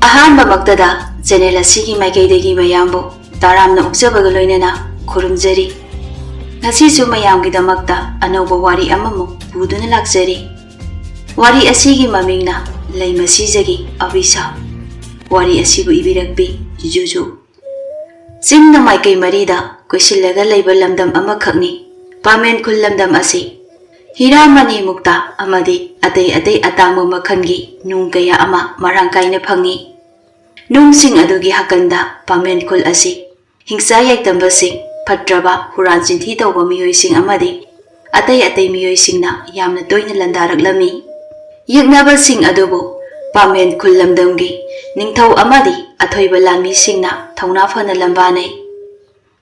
ꯑꯍꯥꯟꯕꯃꯛꯇꯗ channel ꯑꯁꯤꯒꯤ ꯃꯥꯏꯀꯩꯗꯒꯤ ꯃꯌꯥꯝꯕꯨ ꯇꯔꯥꯝꯅ ꯑꯣꯛꯆꯕꯒ ꯂꯣꯏꯅꯅ ꯈꯨꯔꯨꯝꯖꯔꯤ꯫ ꯉꯁꯤꯁꯨ ꯃꯌꯥꯝꯒꯤꯗꯃꯛꯇ ꯑꯅꯧꯕ ꯋꯥꯔꯤ ꯑꯃꯃꯨꯛ ꯄꯨꯗꯨꯅ ꯂꯥꯛꯆꯔꯤ꯫ ꯋꯥꯔꯤ ꯑꯁꯤꯒꯤ ꯃꯃꯤꯡꯅ ꯂꯩꯃꯁꯤꯖꯒꯤ ꯑꯕꯤꯁꯥꯞ꯫ ꯋꯥꯔꯤ ꯑꯁꯤꯕꯨ ꯏꯕꯤꯔꯛꯄꯤ ꯖꯨꯖꯨ꯫ ꯆꯤꯡꯅ ꯃꯥꯏꯀꯩ ꯃꯔꯤꯗ ꯀꯣꯏꯁꯤꯜꯂꯒ ꯂꯩꯕ ꯂꯝꯗꯝ ꯑꯃꯈꯛꯅꯤ ꯄꯥꯃꯦꯟꯈꯨꯜ ꯂꯝꯗꯝ ꯑꯁꯤ꯫ ꯍꯤꯔꯥꯃꯅꯤ ꯃꯨꯛꯇꯥ ꯑꯃꯗꯤ ꯑꯇꯩ ꯑꯇꯥꯡꯕ ꯃꯈꯜꯒꯤ ꯅꯨꯡ ꯀꯌꯥ ꯑꯃ ꯃꯔꯥꯡ ꯀꯥꯏꯅ ꯐꯪꯏ꯫ ꯅꯨꯡꯁꯤꯡ ꯑꯗꯨꯒꯤ ꯍꯀꯟꯗ ꯄꯥꯃꯦꯟꯈꯨꯜ ꯑꯁꯤ ꯍꯤꯡꯁꯥ ꯌꯥꯏꯇꯝꯕꯁꯤꯡ, ꯐꯠꯇ꯭ꯔꯕ ꯍꯨꯔꯥꯟ ꯆꯤꯟꯊꯤ ꯇꯧꯕ ꯃꯤꯑꯣꯏꯁꯤꯡ ꯑꯃꯗꯤ ꯑꯇꯩ ꯃꯤꯑꯣꯏꯁꯤꯡꯅ ꯌꯥꯝꯅ ꯇꯣꯏꯅ ꯂꯥꯟꯗꯥꯔꯛꯂꯝꯃꯤ꯫ ꯌꯦꯛꯅꯕꯁꯤꯡ ꯑꯗꯨꯕꯨ ꯄꯥꯃꯦꯟꯈꯨꯜ ꯂꯝꯗꯝꯒꯤ ꯅꯤꯡꯊꯧ ꯑꯃꯗꯤ ꯑꯊꯣꯏꯕ ꯂꯥꯟꯃꯤꯁꯤꯡꯅ ꯊꯧꯅꯥ ꯐꯅ ꯂꯝꯕꯥꯅꯩ꯫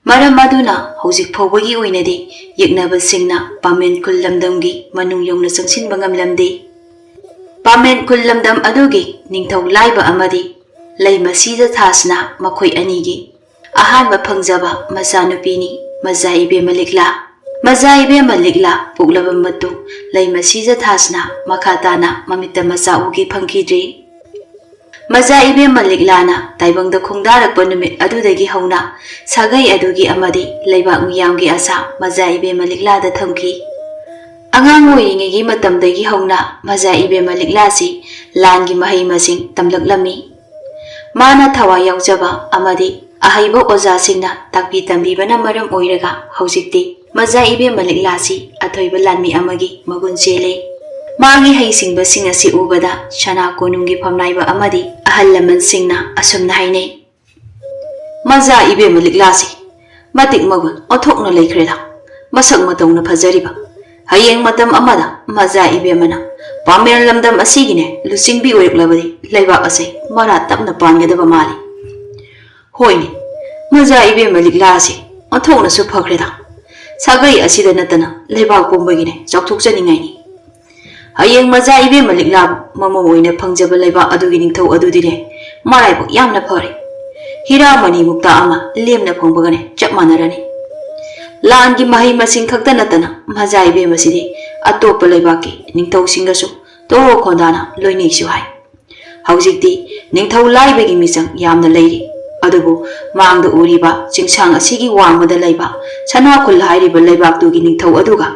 ꯃꯔꯝ ꯑꯗꯨꯅ ꯍꯧꯖꯤꯛ ꯐꯥꯎꯕꯒꯤ ꯑꯣꯏꯅꯗꯤ ꯌꯦꯛꯅꯕꯁꯤꯡꯅ ꯄꯥꯃꯦꯟꯈꯨꯜ ꯂꯝꯗꯝꯒꯤ ꯃꯅꯨꯡ ꯌꯧꯅ ꯆꯪꯁꯤꯟꯕ ꯉꯝꯂꯝꯗꯦ꯫ ꯄꯥꯃꯦꯟꯈꯨꯜ ꯂꯝꯗꯝ ꯑꯗꯨꯒꯤ ꯅꯤꯡꯊꯧ ꯂꯥꯏꯕ ꯑꯃꯗꯤ ꯂꯩꯃꯁꯤꯖꯊꯥꯁꯅ ꯃꯈꯣꯏ ꯑꯅꯤꯒꯤ ꯑꯍꯥꯟꯕ ꯐꯪꯖꯕ ꯃꯆꯥꯅꯨꯄꯤꯅꯤ ꯃꯖꯥ ꯏꯕꯦꯝꯃ ꯂꯤꯛꯂꯥ꯫ ꯃꯖꯥ ꯏꯕꯦꯝꯃ ꯂꯤꯛꯂꯥ ꯄꯣꯛꯂꯕ ꯃꯇꯨꯡ ꯂꯩꯃꯁꯤꯖꯊꯥꯁꯅ ꯃꯈꯥ ꯇꯥꯅ ꯃꯃꯤꯠꯇ ꯃꯆꯥ ꯎꯒꯦ ꯐꯪꯈꯤꯗ꯭ꯔꯤ꯫ ꯃꯖꯥ ꯏꯕꯦꯝꯃ ꯂꯤꯛꯂꯥꯅ ꯇꯥꯏꯕꯪꯗ ꯈꯣꯡꯗꯥꯔꯛꯄ ꯅꯨꯃꯤꯠ ꯑꯗꯨꯗꯒꯤ ꯍꯧꯅ ꯁꯥꯒꯩ ꯑꯗꯨꯒꯤ ꯑꯃꯗꯤ ꯂꯩꯕꯥꯛ ꯃꯤꯌꯥꯝꯒꯤ ꯑꯁꯥ ꯃꯖꯥ ꯏꯕꯦꯝꯃ ꯂꯤꯛꯂꯥꯗ ꯊꯝꯈꯤ꯫ ꯑꯉꯥꯡ ꯑꯣꯏꯔꯤꯉꯩꯒꯤ ꯃꯇꯝꯗꯒꯤ ꯍꯧꯅ ꯃꯖꯥ ꯏꯕꯦꯝꯃ ꯂꯤꯛꯂꯥꯁꯤ ꯂꯥꯟꯒꯤ ꯃꯍꯩ ꯃꯁꯤꯡ ꯇꯝꯂꯛꯂꯝꯃꯤ꯫ ꯃꯥꯅ ꯊꯋꯥꯏ ꯌꯥꯎꯖꯕ ꯑꯃꯗꯤ ꯑꯍꯩꯕ ꯑꯣꯖꯥꯁꯤꯡꯅ ꯇꯥꯛꯄꯤ ꯇꯝꯕꯤꯕꯅ ꯃꯔꯝ ꯑꯣꯏꯔꯒ ꯍꯧꯖꯤꯛꯇꯤ ꯃꯖꯥ ꯏꯕꯦꯝꯃ ꯂꯤꯛꯂꯥꯁꯤ ꯑꯊꯣꯏꯕ ꯂꯥꯟꯃꯤ ꯑꯃꯒꯤ ꯃꯒꯨꯟ ꯆꯦꯜꯂꯦ꯫ ꯃꯥꯒꯤ ꯍꯩꯁꯤꯡꯕꯁꯤꯡ ꯑꯁꯤ ꯎꯕꯗ ꯁꯅꯥ ꯀꯣꯅꯨꯡꯒꯤ ꯐꯝꯅꯥꯏꯕ ꯑꯃꯗꯤ ꯑꯍꯜ ꯂꯃꯟꯁꯤꯡꯅ ꯑꯁꯨꯝꯅ ꯍꯥꯏꯅꯩ, ꯃꯖꯥ ꯏꯕꯦꯝꯃ ꯂꯤꯛꯂꯥꯁꯤ ꯃꯇꯤꯛ ꯃꯒꯨꯟ ꯑꯣꯟꯊꯣꯛꯅ ꯂꯩꯈ꯭ꯔꯦꯗ, ꯃꯁꯛ ꯃꯇꯧꯅ ꯐꯖꯔꯤꯕ꯫ ꯍꯌꯦꯡ ꯃꯇꯝ ꯑꯃꯗ ꯃꯖꯥ ꯏꯕꯦꯝꯃꯅ ꯄꯥꯃꯦꯟ ꯂꯝꯗꯝ ꯑꯁꯤꯒꯤꯅꯦ ꯂꯨꯆꯤꯡꯕꯤ ꯑꯣꯏꯔꯛꯂꯕꯗꯤ ꯂꯩꯕꯥꯛ ꯑꯁꯤ ꯃꯔꯥ ꯇꯞꯅ ꯄꯥꯟꯒꯗꯕ ꯃꯥꯜꯂꯤ꯫ ꯍꯣꯏꯅꯦ, ꯃꯖꯥ ꯏꯕꯦꯝꯃ ꯂꯤꯛꯂꯥꯁꯤ ꯑꯣꯟꯊꯣꯛꯅꯁꯨ ꯐꯈ꯭ꯔꯦꯗ, ꯁꯥꯒꯩ ꯑꯁꯤꯗ ꯅꯠꯇꯅ ꯂꯩꯕꯥꯛ ꯄꯨꯝꯕꯒꯤꯅꯦ ꯆꯥꯎꯊꯣꯛꯆꯅꯤꯡꯉꯥꯏꯅꯤ꯫ ꯍꯌꯦꯡ ꯃꯖꯥ ꯏꯕꯦꯝꯃ ꯂꯤꯛꯂꯥꯕꯨ ꯃꯃꯧ ꯑꯣꯏꯅ ꯐꯪꯖꯕ ꯂꯩꯕꯥꯛ ꯑꯗꯨꯒꯤ ꯅꯤꯡꯊꯧ ꯑꯗꯨꯗꯤꯅꯦ ꯃꯔꯥꯏꯕꯛ ꯌꯥꯝꯅ ꯐꯔꯦ꯫ ꯍꯤꯔꯥꯃꯅꯤ ꯃꯨꯛꯇꯥ ꯑꯃ ꯂꯦꯝꯅ ꯐꯪꯕꯒꯅꯦ ꯆꯞ ꯃꯥꯟꯅꯔꯅꯤ꯫ ꯂꯥꯟꯒꯤ ꯃꯍꯩ ꯃꯁꯤꯡ ꯈꯛꯇ ꯅꯠꯇꯅ ꯃꯖꯥ ꯏꯕꯦꯝꯃꯁꯤꯗꯤ ꯑꯇꯣꯞꯄ ꯂꯩꯕꯥꯛꯀꯤ ꯅꯤꯡꯊꯧꯁꯤꯡꯒꯁꯨ ꯇꯣꯔꯣ ꯈꯣꯟꯗꯥꯅ ꯂꯣꯏꯅꯩꯁꯨ ꯍꯥꯏ꯫ ꯍꯧꯖꯤꯛꯇꯤ ꯅꯤꯡꯊꯧ ꯂꯥꯏꯕꯒꯤ ꯃꯤꯆꯪ ꯌꯥꯝꯅ ꯂꯩꯔꯤ꯫ ꯑꯗꯨꯕꯨ ꯃꯥꯡꯗ ꯎꯔꯤꯕ ꯆꯤꯡꯁꯥꯡ ꯑꯁꯤꯒꯤ ꯋꯥꯡꯃꯗ ꯂꯩꯕ ꯁꯅꯥꯈꯨꯜ ꯍꯥꯏꯔꯤꯕ ꯂꯩꯕꯥꯛꯇꯨꯒꯤ ꯅꯤꯡꯊꯧ ꯑꯗꯨꯒ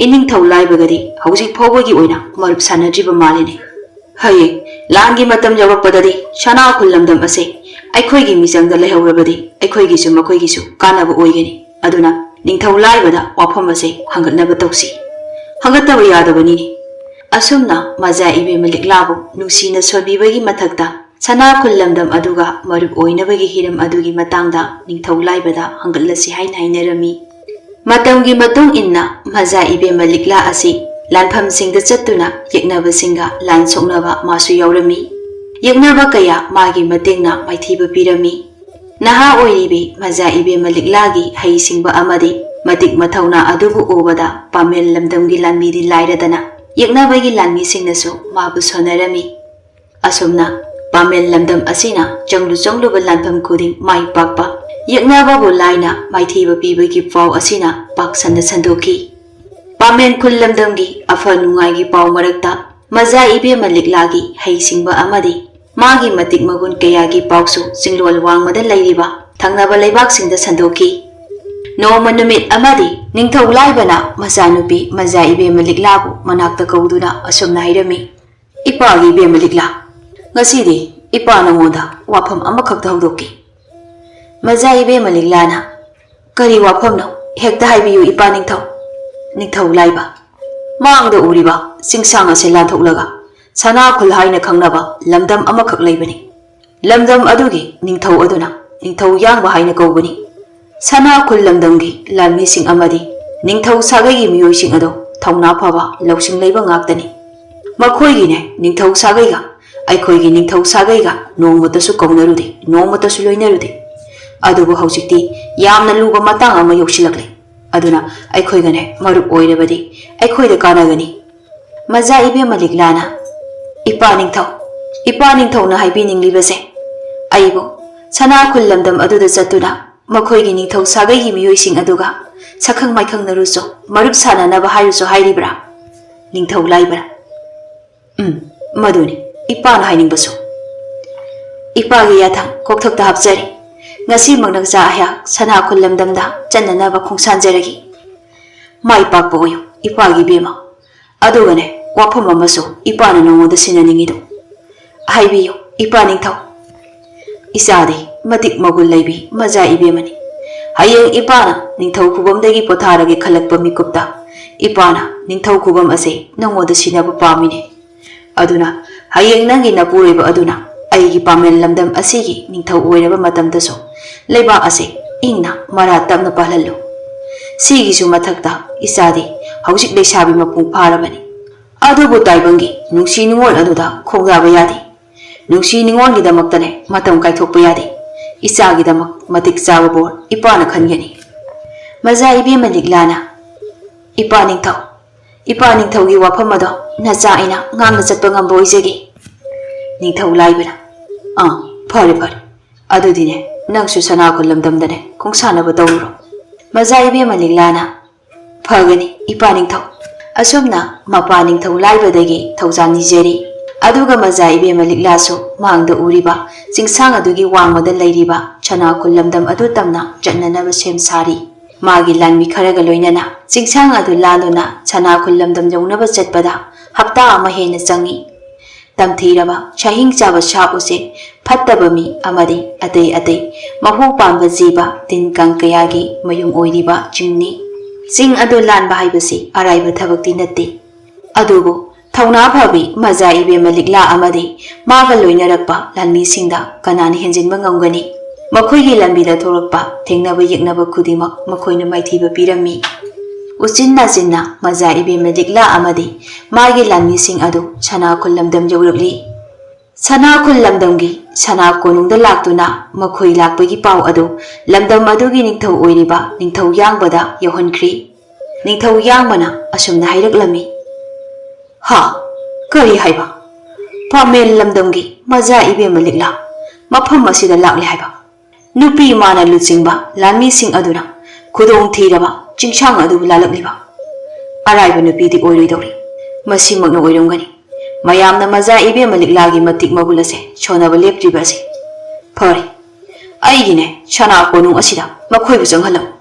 ꯏꯅꯤꯡꯊꯧ ꯂꯥꯏꯕꯒꯗꯤ ꯍꯧꯖꯤꯛ ꯐꯥꯎꯕꯒꯤ ꯑꯣꯏꯅ ꯃꯔꯨꯞ ꯁꯥꯟꯅꯗ꯭ꯔꯤꯕ ꯃꯥꯜꯂꯤꯅꯤ꯫ ꯍꯌꯦꯡ ꯂꯥꯟꯒꯤ ꯃꯇꯝ ꯌꯧꯔꯛꯄꯗꯗꯤ ꯁꯅꯥꯈꯨꯜ ꯂꯝꯗꯝ ꯑꯁꯤ ꯑꯩꯈꯣꯏꯒꯤ ꯃꯤꯆꯪꯗ ꯂꯩꯍꯧꯔꯕꯗꯤ ꯑꯩꯈꯣꯏꯒꯤꯁꯨ ꯃꯈꯣꯏꯒꯤꯁꯨ ꯀꯥꯟꯅꯕ ꯑꯣꯏꯒꯅꯤ꯫ ꯑꯗꯨꯅ ꯅꯤꯡꯊꯧ ꯂꯥꯏꯕꯗ ꯋꯥꯐꯝ ꯑꯁꯤ ꯍꯪꯒꯠꯅꯕ ꯇꯧꯁꯤ, ꯍꯪꯒꯠꯇꯕ ꯌꯥꯗꯕꯅꯤꯅꯤ꯫ ꯑꯁꯨꯝꯅ ꯃꯖꯥ ꯏꯕꯦꯝꯃ ꯂꯤꯛꯂꯥꯕꯨ ꯅꯨꯡꯁꯤꯅ ꯁꯣꯟꯕꯤꯕꯒꯤ ꯃꯊꯛꯇ ꯁꯅꯥꯈꯨꯜ ꯂꯝꯗꯝ ꯑꯗꯨꯒ ꯃꯔꯨꯞ ꯑꯣꯏꯅꯕꯒꯤ ꯍꯤꯔꯝ ꯑꯗꯨꯒꯤ ꯃꯇꯥꯡꯗ ꯅꯤꯡꯊꯧ ꯂꯥꯏꯕꯗ ꯍꯪꯒꯠꯂꯁꯤ ꯍꯥꯏꯅ ꯍꯥꯏꯅꯔꯝꯃꯤ꯫ ꯃꯇꯝꯒꯤ ꯃꯇꯨꯡ ꯏꯟꯅ ꯃꯖꯥ ꯏꯕꯦꯝꯃ ꯂꯤꯛꯂꯥ ꯑꯁꯤ ꯂꯥꯟꯐꯝꯁꯤꯡꯗ ꯆꯠꯇꯨꯅ ꯌꯦꯛꯅꯕꯁꯤꯡꯒ ꯂꯥꯟ ꯁꯣꯛꯅꯕ ꯃꯥꯁꯨ ꯌꯥꯎꯔꯝꯃꯤ꯫ ꯌꯦꯛꯅꯕ ꯀꯌꯥ ꯃꯥꯒꯤ ꯃꯇꯦꯡꯅ ꯃꯥꯏꯊꯤꯕ ꯄꯤꯔꯝꯃꯤ꯫ ꯅꯍꯥ ꯑꯣꯏꯔꯤꯕꯤ ꯃꯖꯥ ꯏꯕꯦꯝꯃ ꯂꯤꯛꯂꯥꯒꯤ ꯍꯩꯁꯤꯡꯕ ꯑꯃꯗꯤ ꯃꯇꯤꯛ ꯃꯊꯧꯅꯥ ꯑꯗꯨꯕꯨ ꯎꯕꯗ ꯄꯥꯃꯦꯟ ꯂꯝꯗꯝꯒꯤ ꯂꯥꯟꯃꯤꯗꯤ ꯂꯥꯏꯔꯗꯅ ꯌꯦꯛꯅꯕꯒꯤ ꯂꯥꯟꯃꯤꯁꯤꯡꯅꯁꯨ ꯃꯥꯕꯨ ꯁꯣꯟꯅꯔꯝꯃꯤ꯫ ꯑꯁꯨꯝꯅ ꯄꯥꯃꯦꯟ ꯂꯝꯗꯝ ꯑꯁꯤꯅ ꯆꯪꯂꯨꯕ ꯂꯥꯟꯐꯝ ꯈꯨꯗꯤꯡ ꯃꯥꯏ ꯄꯥꯛꯄ, ꯌꯦꯛꯅꯕꯕꯨ ꯂꯥꯏꯅ ꯃꯥꯏꯊꯤꯕ ꯄꯤꯕꯒꯤ ꯄꯥꯎ ꯑꯁꯤꯅ ꯄꯥꯛ ꯁꯟꯅ ꯁꯟꯗꯣꯛꯈꯤ꯫ ꯄꯥꯃꯦꯟꯈꯨꯜ ꯂꯝꯗꯝꯒꯤ ꯑꯐ ꯅꯨꯡꯉꯥꯏꯒꯤ ꯄꯥꯎ ꯃꯔꯛꯇ ꯃꯖꯥ ꯏꯕꯦꯝꯃ ꯂꯤꯛꯂꯥꯒꯤ ꯍꯩꯁꯤꯡꯕ ꯑꯃꯗꯤ ꯃꯥꯒꯤ ꯃꯇꯤꯛ ꯃꯒꯨꯟ ꯀꯌꯥꯒꯤ ꯄꯥꯎꯁꯨ ꯆꯤꯡꯂꯣꯜ ꯋꯥꯡꯃꯗ ꯂꯩꯔꯤꯕ ꯊꯪꯅꯕ ꯂꯩꯕꯥꯛꯁꯤꯡꯗ ꯁꯟꯗꯣꯛꯈꯤ꯫ ꯅꯣꯡꯃ ꯅꯨꯃꯤꯠ ꯑꯃꯗꯤ ꯅꯤꯡꯊꯧ ꯂꯥꯏꯕꯅ ꯃꯆꯥꯅꯨꯄꯤ ꯃꯖꯥ ꯏꯕꯦꯝꯃ ꯂꯤꯛꯂꯥꯕꯨ ꯃꯅꯥꯛꯇ ꯀꯧꯗꯨꯅ ꯑꯁꯨꯝꯅ ꯍꯥꯏꯔꯝꯃꯤ, ꯏꯄꯥꯒꯤ ꯏꯕꯦꯝꯃ ꯂꯤꯛꯂꯥ, ꯉꯁꯤꯗꯤ ꯏꯄꯥ ꯅꯉꯣꯟꯗ ꯋꯥꯐꯝ ꯑꯃꯈꯛꯇ ꯍꯧꯗꯣꯛꯈꯤ꯫ ꯃꯖꯥ ꯏꯕꯦꯝꯃ ꯂꯤꯛꯂꯥꯅ, ꯀꯔꯤ ꯋꯥꯐꯝꯅꯣ? ꯍꯦꯛꯇ ꯍꯥꯏꯕꯤꯌꯨ ꯏꯄꯥ ꯅꯤꯡꯊꯧ꯫ ꯅꯤꯡꯊꯧ ꯂꯥꯏꯕ, ꯃꯥꯡꯗ ꯎꯔꯤꯕ ꯆꯤꯡꯁꯥꯡ ꯑꯁꯤ ꯂꯥꯟꯊꯣꯛꯂꯒ ꯁꯅꯥꯈꯨꯜ ꯍꯥꯏꯅ ꯈꯪꯅꯕ ꯂꯝꯗꯝ ꯑꯃꯈꯛ ꯂꯩꯕꯅꯤ꯫ ꯂꯝꯗꯝ ꯑꯗꯨꯒꯤ ꯅꯤꯡꯊꯧ ꯑꯗꯨꯅ ꯅꯤꯡꯊꯧ ꯌꯥꯡꯕ ꯍꯥꯏꯅ ꯀꯧꯕꯅꯤ꯫ ꯁꯅꯥꯈꯨꯜ ꯂꯝꯗꯝꯒꯤ ꯂꯥꯟꯃꯤꯁꯤꯡ ꯑꯃꯗꯤ ꯅꯤꯡꯊꯧ ꯁꯥꯒꯩꯒꯤ ꯃꯤꯑꯣꯏꯁꯤꯡ ꯑꯗꯨ ꯊꯧꯅꯥ ꯐꯕ ꯂꯧꯁꯤꯡ ꯂꯩꯕ ꯉꯥꯛꯇꯅꯤ꯫ ꯃꯈꯣꯏꯒꯤꯅꯦ ꯅꯤꯡꯊꯧ ꯁꯥꯒꯩꯒ ꯑꯩꯈꯣꯏꯒꯤ ꯅꯤꯡꯊꯧ ꯁꯥꯒꯩꯒ ꯅꯣꯡꯃꯇꯁꯨ ꯀꯧꯅꯔꯨꯗꯦ, ꯅꯣꯡꯃꯇꯁꯨ ꯂꯣꯏꯅꯔꯨꯗꯦ꯫ ꯑꯗꯨꯕꯨ ꯍꯧꯖꯤꯛꯇꯤ ꯌꯥꯝꯅ ꯂꯨꯕ ꯃꯇꯥꯡ ꯑꯃ ꯌꯧꯁꯤꯜꯂꯛꯂꯦ꯫ ꯑꯗꯨꯅ ꯑꯩꯈꯣꯏꯒꯅꯦ ꯃꯔꯨꯞ ꯑꯣꯏꯔꯕꯗꯤ ꯑꯩꯈꯣꯏꯗ ꯀꯥꯟꯅꯒꯅꯤ꯫ ꯃꯖꯥ ꯏꯕꯦꯝꯃ ꯂꯤꯛꯂꯥꯅ, ꯏꯄꯥ ꯅꯤꯡꯊꯧꯅ ꯍꯥꯏꯕꯤꯅꯤꯡꯂꯤꯕꯁꯦ ꯑꯩꯕꯨ ꯁꯅꯥꯈꯨꯜ ꯂꯝꯗꯝ ꯑꯗꯨꯗ ꯆꯠꯇꯨꯅ ꯃꯈꯣꯏꯒꯤ ꯅꯤꯡꯊꯧ ꯁꯥꯒꯩꯒꯤ ꯃꯤꯑꯣꯏꯁꯤꯡ ꯑꯗꯨꯒ ꯁꯛꯈꯪ ꯃꯥꯏꯈꯪꯅꯔꯨꯆꯣ, ꯃꯔꯨꯞ ꯁꯥꯟꯅꯅꯕ ꯍꯥꯏꯔꯨꯆꯣ ꯍꯥꯏꯔꯤꯕ꯭ꯔꯥ? ꯅꯤꯡꯊꯧ ꯂꯥꯏꯕ, ꯃꯗꯨꯅꯤ ꯏꯄꯥꯅ ꯍꯥꯏꯅꯤꯡꯕꯁꯨ꯫ ꯏꯄꯥꯒꯤ ꯌꯥꯊꯪ ꯀꯣꯛꯊꯛꯇ ꯍꯥꯞꯆꯔꯤ ꯉꯁꯤꯃꯛ ꯅꯪꯆꯥ ꯑꯩꯍꯥꯛ ꯁꯅꯥ ꯈꯨꯜꯂꯝꯗꯝꯗ ꯆꯠꯅꯅꯕ ꯈꯣꯡꯁꯥꯟꯖꯔꯒꯦ ꯃꯥꯏ ꯄꯥꯛꯄ ꯑꯣꯏꯌꯨ ꯏꯄꯥꯒꯤ ꯏꯕꯦꯝꯃ ꯑꯗꯨꯒꯅꯦ ꯋꯥꯐꯝ ꯑꯃꯁꯨ ꯏꯄꯥꯅ ꯅꯉꯣꯟꯗ ꯁꯤꯟꯅꯅꯤꯡꯉꯤꯗꯨ ꯍꯥꯏꯕꯤꯌꯨ ꯏꯄꯥ ꯅꯤꯡꯊꯧ ꯏꯆꯥꯗꯤ ꯃꯇꯤꯛ ꯃꯒꯨꯟ ꯂꯩꯕꯤ ꯃꯖꯥ ꯏꯕꯦꯝꯃꯅꯤ ꯍꯌꯦꯡ ꯏꯄꯥꯅ ꯅꯤꯡꯊꯧ ꯈꯨꯕꯝꯗꯒꯤ ꯄꯣꯊꯥꯔꯒꯦ ꯈꯜꯂꯛꯄ ꯃꯤꯀꯨꯞꯇ ꯏꯄꯥꯅ ꯅꯤꯡꯊꯧ ꯈꯨꯕꯝ ꯑꯁꯦ ꯅꯉꯣꯟꯗ ꯁꯤꯟꯅꯕ ꯄꯥꯝꯃꯤꯅꯦ ꯑꯗꯨꯅ ꯍꯌꯦꯡ ꯅꯪꯒꯤ ꯅꯄꯨꯔꯣꯏꯕ ꯑꯗꯨꯅ ꯑꯩꯒꯤ ꯄꯥꯃꯦꯟ ꯂꯝꯗꯝ ꯑꯁꯤꯒꯤ ꯅꯤꯡꯊꯧ ꯑꯣꯏꯔꯕ ꯃꯇꯝꯗꯁꯨ ꯂꯩꯕꯥꯛ ꯑꯁꯦ ꯏꯪꯅ ꯃꯔꯥ ꯇꯞꯅ ꯄꯥꯜꯍꯜꯂꯨ ꯁꯤꯒꯤꯁꯨ ꯃꯊꯛꯇ ꯏꯆꯥꯗꯤ ꯍꯧꯖꯤꯛ ꯂꯩꯁꯥꯕꯤ ꯃꯄꯨꯡ ꯐꯥꯔꯕꯅꯤ ꯑꯗꯨꯕꯨ ꯇꯥꯏꯕꯪꯒꯤ ꯅꯨꯡꯁꯤ ꯅꯨꯡꯉꯣꯜ ꯑꯗꯨꯗ ꯈꯣꯡꯗꯥꯕ ꯌꯥꯗꯦ ꯅꯨꯡꯁꯤ ꯅꯨꯡꯉꯣꯜꯒꯤꯗꯃꯛꯇꯅꯦ ꯃꯇꯝ ꯀꯥꯏꯊꯣꯛꯄ ꯌꯥꯗꯦ ꯏꯆꯥꯒꯤꯗꯃꯛ ꯃꯇꯤꯛ ꯆꯥꯕ ꯕꯣꯔ ꯏꯄꯥꯅ ꯈꯟꯒꯅꯤ ꯃꯖꯥ ꯏꯕꯦꯝꯃ ꯂꯤꯛꯂꯥꯅ ꯏꯄꯥ ꯅꯤꯡꯊꯧꯒꯤ ꯋꯥꯐꯝ ꯑꯗꯣ ꯅꯆꯥ ꯑꯩꯅ ꯉꯥꯡꯅ ꯆꯠꯄ ꯉꯝꯕ ꯑꯣꯏꯖꯒꯦ ꯅꯤꯡꯊꯧ ꯂꯥꯏꯕꯅ ꯐꯔꯦ ꯑꯗꯨꯗꯤꯅꯦ ꯅꯪꯁꯨ ꯁꯅꯥ ꯈꯨꯜꯂꯝꯗꯝꯗꯅꯦ ꯈꯣꯡꯁꯥꯟꯅꯕ ꯇꯧꯔꯨꯔꯣ ꯃꯖꯥ ꯏꯕꯦꯝꯃ ꯂꯤꯛꯂꯥꯅ ꯐꯒꯅꯤ ꯏꯄꯥ ꯅꯤꯡꯊꯧ ꯑꯁꯨꯝꯅ ꯃꯄꯥ ꯅꯤꯡꯊꯧ ꯂꯥꯏꯕꯗꯒꯤ ꯊꯧꯖꯥꯜ ꯅꯤꯖꯔꯤ ꯑꯗꯨꯒ ꯃꯖꯥ ꯏꯕꯦꯝꯃ ꯂꯤꯛꯂꯥꯁꯨ ꯃꯥꯡꯗ ꯎꯔꯤꯕ ꯆꯤꯡꯁꯥꯡ ꯑꯗꯨꯒꯤ ꯋꯥꯡꯃꯗ ꯂꯩꯔꯤꯕ ꯁꯅꯥ ꯈꯨꯜꯂꯝꯗꯝ ꯑꯗꯨ ꯇꯝꯅ ꯆꯠꯅꯅꯕ ꯁꯦꯝ ꯁꯥꯔꯤ ꯃꯥꯒꯤ ꯂꯥꯟꯃꯤ ꯈꯔꯒ ꯂꯣꯏꯅꯅ ꯆꯤꯡꯁꯥꯡ ꯑꯗꯨ ꯂꯥꯟꯗꯨꯅ ꯁꯅꯥ ꯈꯨꯜꯂꯝꯗꯝ ꯌꯧꯅꯕ ꯆꯠꯄꯗ ꯍꯞꯇꯥ ꯑꯃ ꯍꯦꯟꯅ ꯆꯪꯏ ꯇꯝꯊꯤꯔꯕ ꯁꯥꯍꯤꯡ ꯆꯥꯕ ꯁꯥ ꯎꯆꯦꯛ ꯐꯠꯇꯕ ꯃꯤ ꯑꯃꯗꯤ ꯑꯇꯩ ꯃꯍꯨ ꯄꯥꯟꯕ ꯖꯤꯕ ꯇꯤꯟ ꯀꯥꯡ ꯀꯌꯥꯒꯤ ꯃꯌꯨꯝ ꯑꯣꯏꯔꯤꯕ ꯆꯤꯡꯅꯤ ꯆꯤꯡ ꯑꯗꯨ ꯂꯥꯟꯕ ꯍꯥꯏꯕꯁꯤ ꯑꯔꯥꯏꯕ ꯊꯕꯛꯇꯤ ꯅꯠꯇꯦ ꯑꯗꯨꯕꯨ ꯊꯧꯅꯥ ꯐꯕꯤ ꯃꯖꯥ ꯏꯕꯦꯝꯃ ꯂꯤꯛꯂꯥ ꯑꯃꯗꯤ ꯃꯥꯒ ꯂꯣꯏꯅꯔꯛꯄ ꯂꯥꯟꯃꯤꯁꯤꯡꯗ ꯀꯅꯥꯅ ꯍꯦꯟꯖꯤꯟꯕ ꯉꯝꯒꯅꯤ ꯃꯈꯣꯏꯒꯤ ꯂꯝꯕꯤꯗ ꯊꯣꯛꯂꯛꯄ ꯊꯦꯡꯅꯕ ꯌꯦꯛꯅꯕ ꯈꯨꯗꯤꯡꯃꯛ ꯃꯈꯣꯏꯅ ꯃꯥꯏꯊꯤꯕ ꯄꯤꯔꯝꯃꯤ ꯎꯆꯤꯟ ꯅꯥꯆꯤꯟꯅ ꯃꯖꯥ ꯏꯕꯦꯝꯃ ꯂꯤꯛꯂꯥ ꯑꯃꯗꯤ ꯃꯥꯒꯤ ꯂꯥꯟꯃꯤꯁꯤꯡ ꯑꯗꯨ ꯁꯅꯥ ꯈꯨꯜꯂꯝꯗꯝ ꯌꯧꯔꯛꯂꯤ ꯁꯅꯥ ꯈꯨꯜꯂꯝꯗꯝꯒꯤ ꯁꯅꯥ ꯀꯣꯅꯨꯡꯗ ꯂꯥꯛꯇꯨꯅ ꯃꯈꯣꯏ ꯂꯥꯛꯄꯒꯤ ꯄꯥꯎ ꯑꯗꯨ ꯂꯝꯗꯝ ꯑꯗꯨꯒꯤ ꯅꯤꯡꯊꯧ ꯑꯣꯏꯔꯤꯕ ꯅꯤꯡꯊꯧ ꯌꯥꯡꯕꯗ ꯌꯧꯍꯟꯈ꯭ꯔꯤ ꯅꯤꯡꯊꯧ ꯌꯥꯡꯕꯅ ꯑꯁꯨꯝꯅ ꯍꯥꯏꯔꯛꯂꯝꯃꯤ ꯀꯔꯤ ꯍꯥꯏꯕ ꯄꯥꯃꯦꯟ ꯂꯝꯗꯝꯒꯤ ꯃꯖꯥ ꯏꯕꯦꯝꯃ ꯂꯤꯛꯂꯥ ꯃꯐꯝ ꯑꯁꯤꯗ ꯂꯥꯛꯂꯦ ꯍꯥꯏꯕ ꯅꯨꯄꯤ ꯃꯥꯅ ꯂꯨꯆꯤꯡꯕ ꯂꯥꯟꯃꯤꯁꯤꯡ ꯑꯗꯨꯅ ꯈꯨꯗꯣꯡ ꯊꯤꯔꯕ ꯆꯤꯡꯁꯥꯡ ꯑꯗꯨꯕꯨ ꯂꯥꯜꯂꯛꯂꯤꯕ ꯑꯔꯥꯏꯕ ꯅꯨꯄꯤꯗꯤ ꯑꯣꯏꯔꯣꯏꯗꯧꯔꯤ ꯃꯁꯤꯃꯛꯅ ꯑꯣꯏꯔꯝꯒꯅꯤ ꯃꯌꯥꯝꯅ ꯃꯖꯥ ꯏꯕꯦꯝꯃ ꯂꯤꯛꯂꯥꯒꯤ ꯃꯇꯤꯛ ꯃꯒꯨꯟ ꯑꯁꯦ ꯁꯣꯟꯅꯕ ꯂꯦꯞꯇ꯭ꯔꯤꯕ ꯑꯁꯤ ꯐꯔꯦ ꯑꯩꯒꯤꯅꯦ ꯁꯅꯥ ꯀꯣꯅꯨꯡ ꯑꯁꯤꯗ ꯃꯈꯣꯏꯕꯨ ꯆꯪꯍꯜꯂꯝꯃꯨ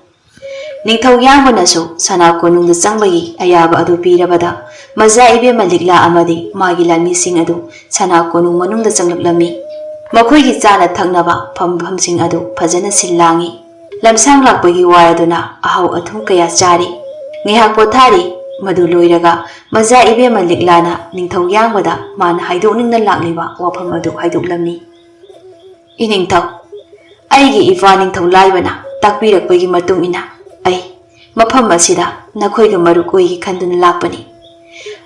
ꯅꯤꯡꯊꯧ ꯌꯥꯡꯕꯅꯁꯨ ꯁꯅꯥ ꯀꯣꯅꯨꯡꯗ ꯆꯪꯕꯒꯤ ꯑꯌꯥꯕ ꯑꯗꯨ ꯄꯤꯔꯕꯗ ꯃꯖꯥ ꯏꯕꯦꯝꯃ ꯂꯤꯛꯂꯥ ꯑꯃꯗꯤ ꯃꯥꯒꯤ ꯂꯥꯟꯃꯤꯁꯤꯡ ꯑꯗꯨ ꯁꯅꯥ ꯀꯣꯅꯨꯡ ꯃꯅꯨꯡꯗ ꯆꯪꯂꯛꯂꯝꯃꯤ ꯃꯈꯣꯏꯒꯤ ꯆꯥꯅ ꯊꯛꯅꯕ ꯐꯝꯐꯝꯁꯤꯡ ꯑꯗꯨ ꯐꯖꯅ ꯁꯤꯜ ꯂꯥꯡꯏ ꯂꯝꯁꯥꯡ ꯂꯥꯛꯄꯒꯤ ꯋꯥꯔꯗꯨꯅ ꯑꯍꯥꯎ ꯑꯊꯨꯝ ꯀꯌꯥ ꯆꯥꯔꯤ ꯉꯥꯏꯍꯥꯛ ꯄꯣꯊꯥꯔꯤ ꯃꯗꯨ ꯂꯣꯏꯔꯒ ꯃꯖꯥ ꯏꯕꯦꯝꯃ ꯂꯤꯛꯂꯥꯅ ꯅꯤꯡꯊꯧ ꯌꯥꯡꯕꯗ ꯃꯥꯅ ꯍꯥꯏꯗꯣꯛꯅꯤꯡꯅ ꯂꯥꯛꯂꯤꯕ ꯋꯥꯐꯝ ꯑꯗꯨ ꯍꯥꯏꯗꯣꯛꯂꯝꯃꯤ ꯏꯅꯤꯡꯊꯧ ꯑꯩꯒꯤ ꯏꯄꯥ ꯅꯤꯡꯊꯧ ꯂꯥꯏꯕꯅ ꯇꯥꯛꯄꯤꯔꯛꯄꯒꯤ ꯃꯇꯨꯡ ꯏꯟꯅ ꯑꯩ ꯃꯐꯝ ꯑꯁꯤꯗ ꯅꯈꯣꯏꯒ ꯃꯔꯨꯞ ꯑꯣꯏꯒꯦ ꯈꯟꯗꯨꯅ ꯂꯥꯛꯄꯅꯤ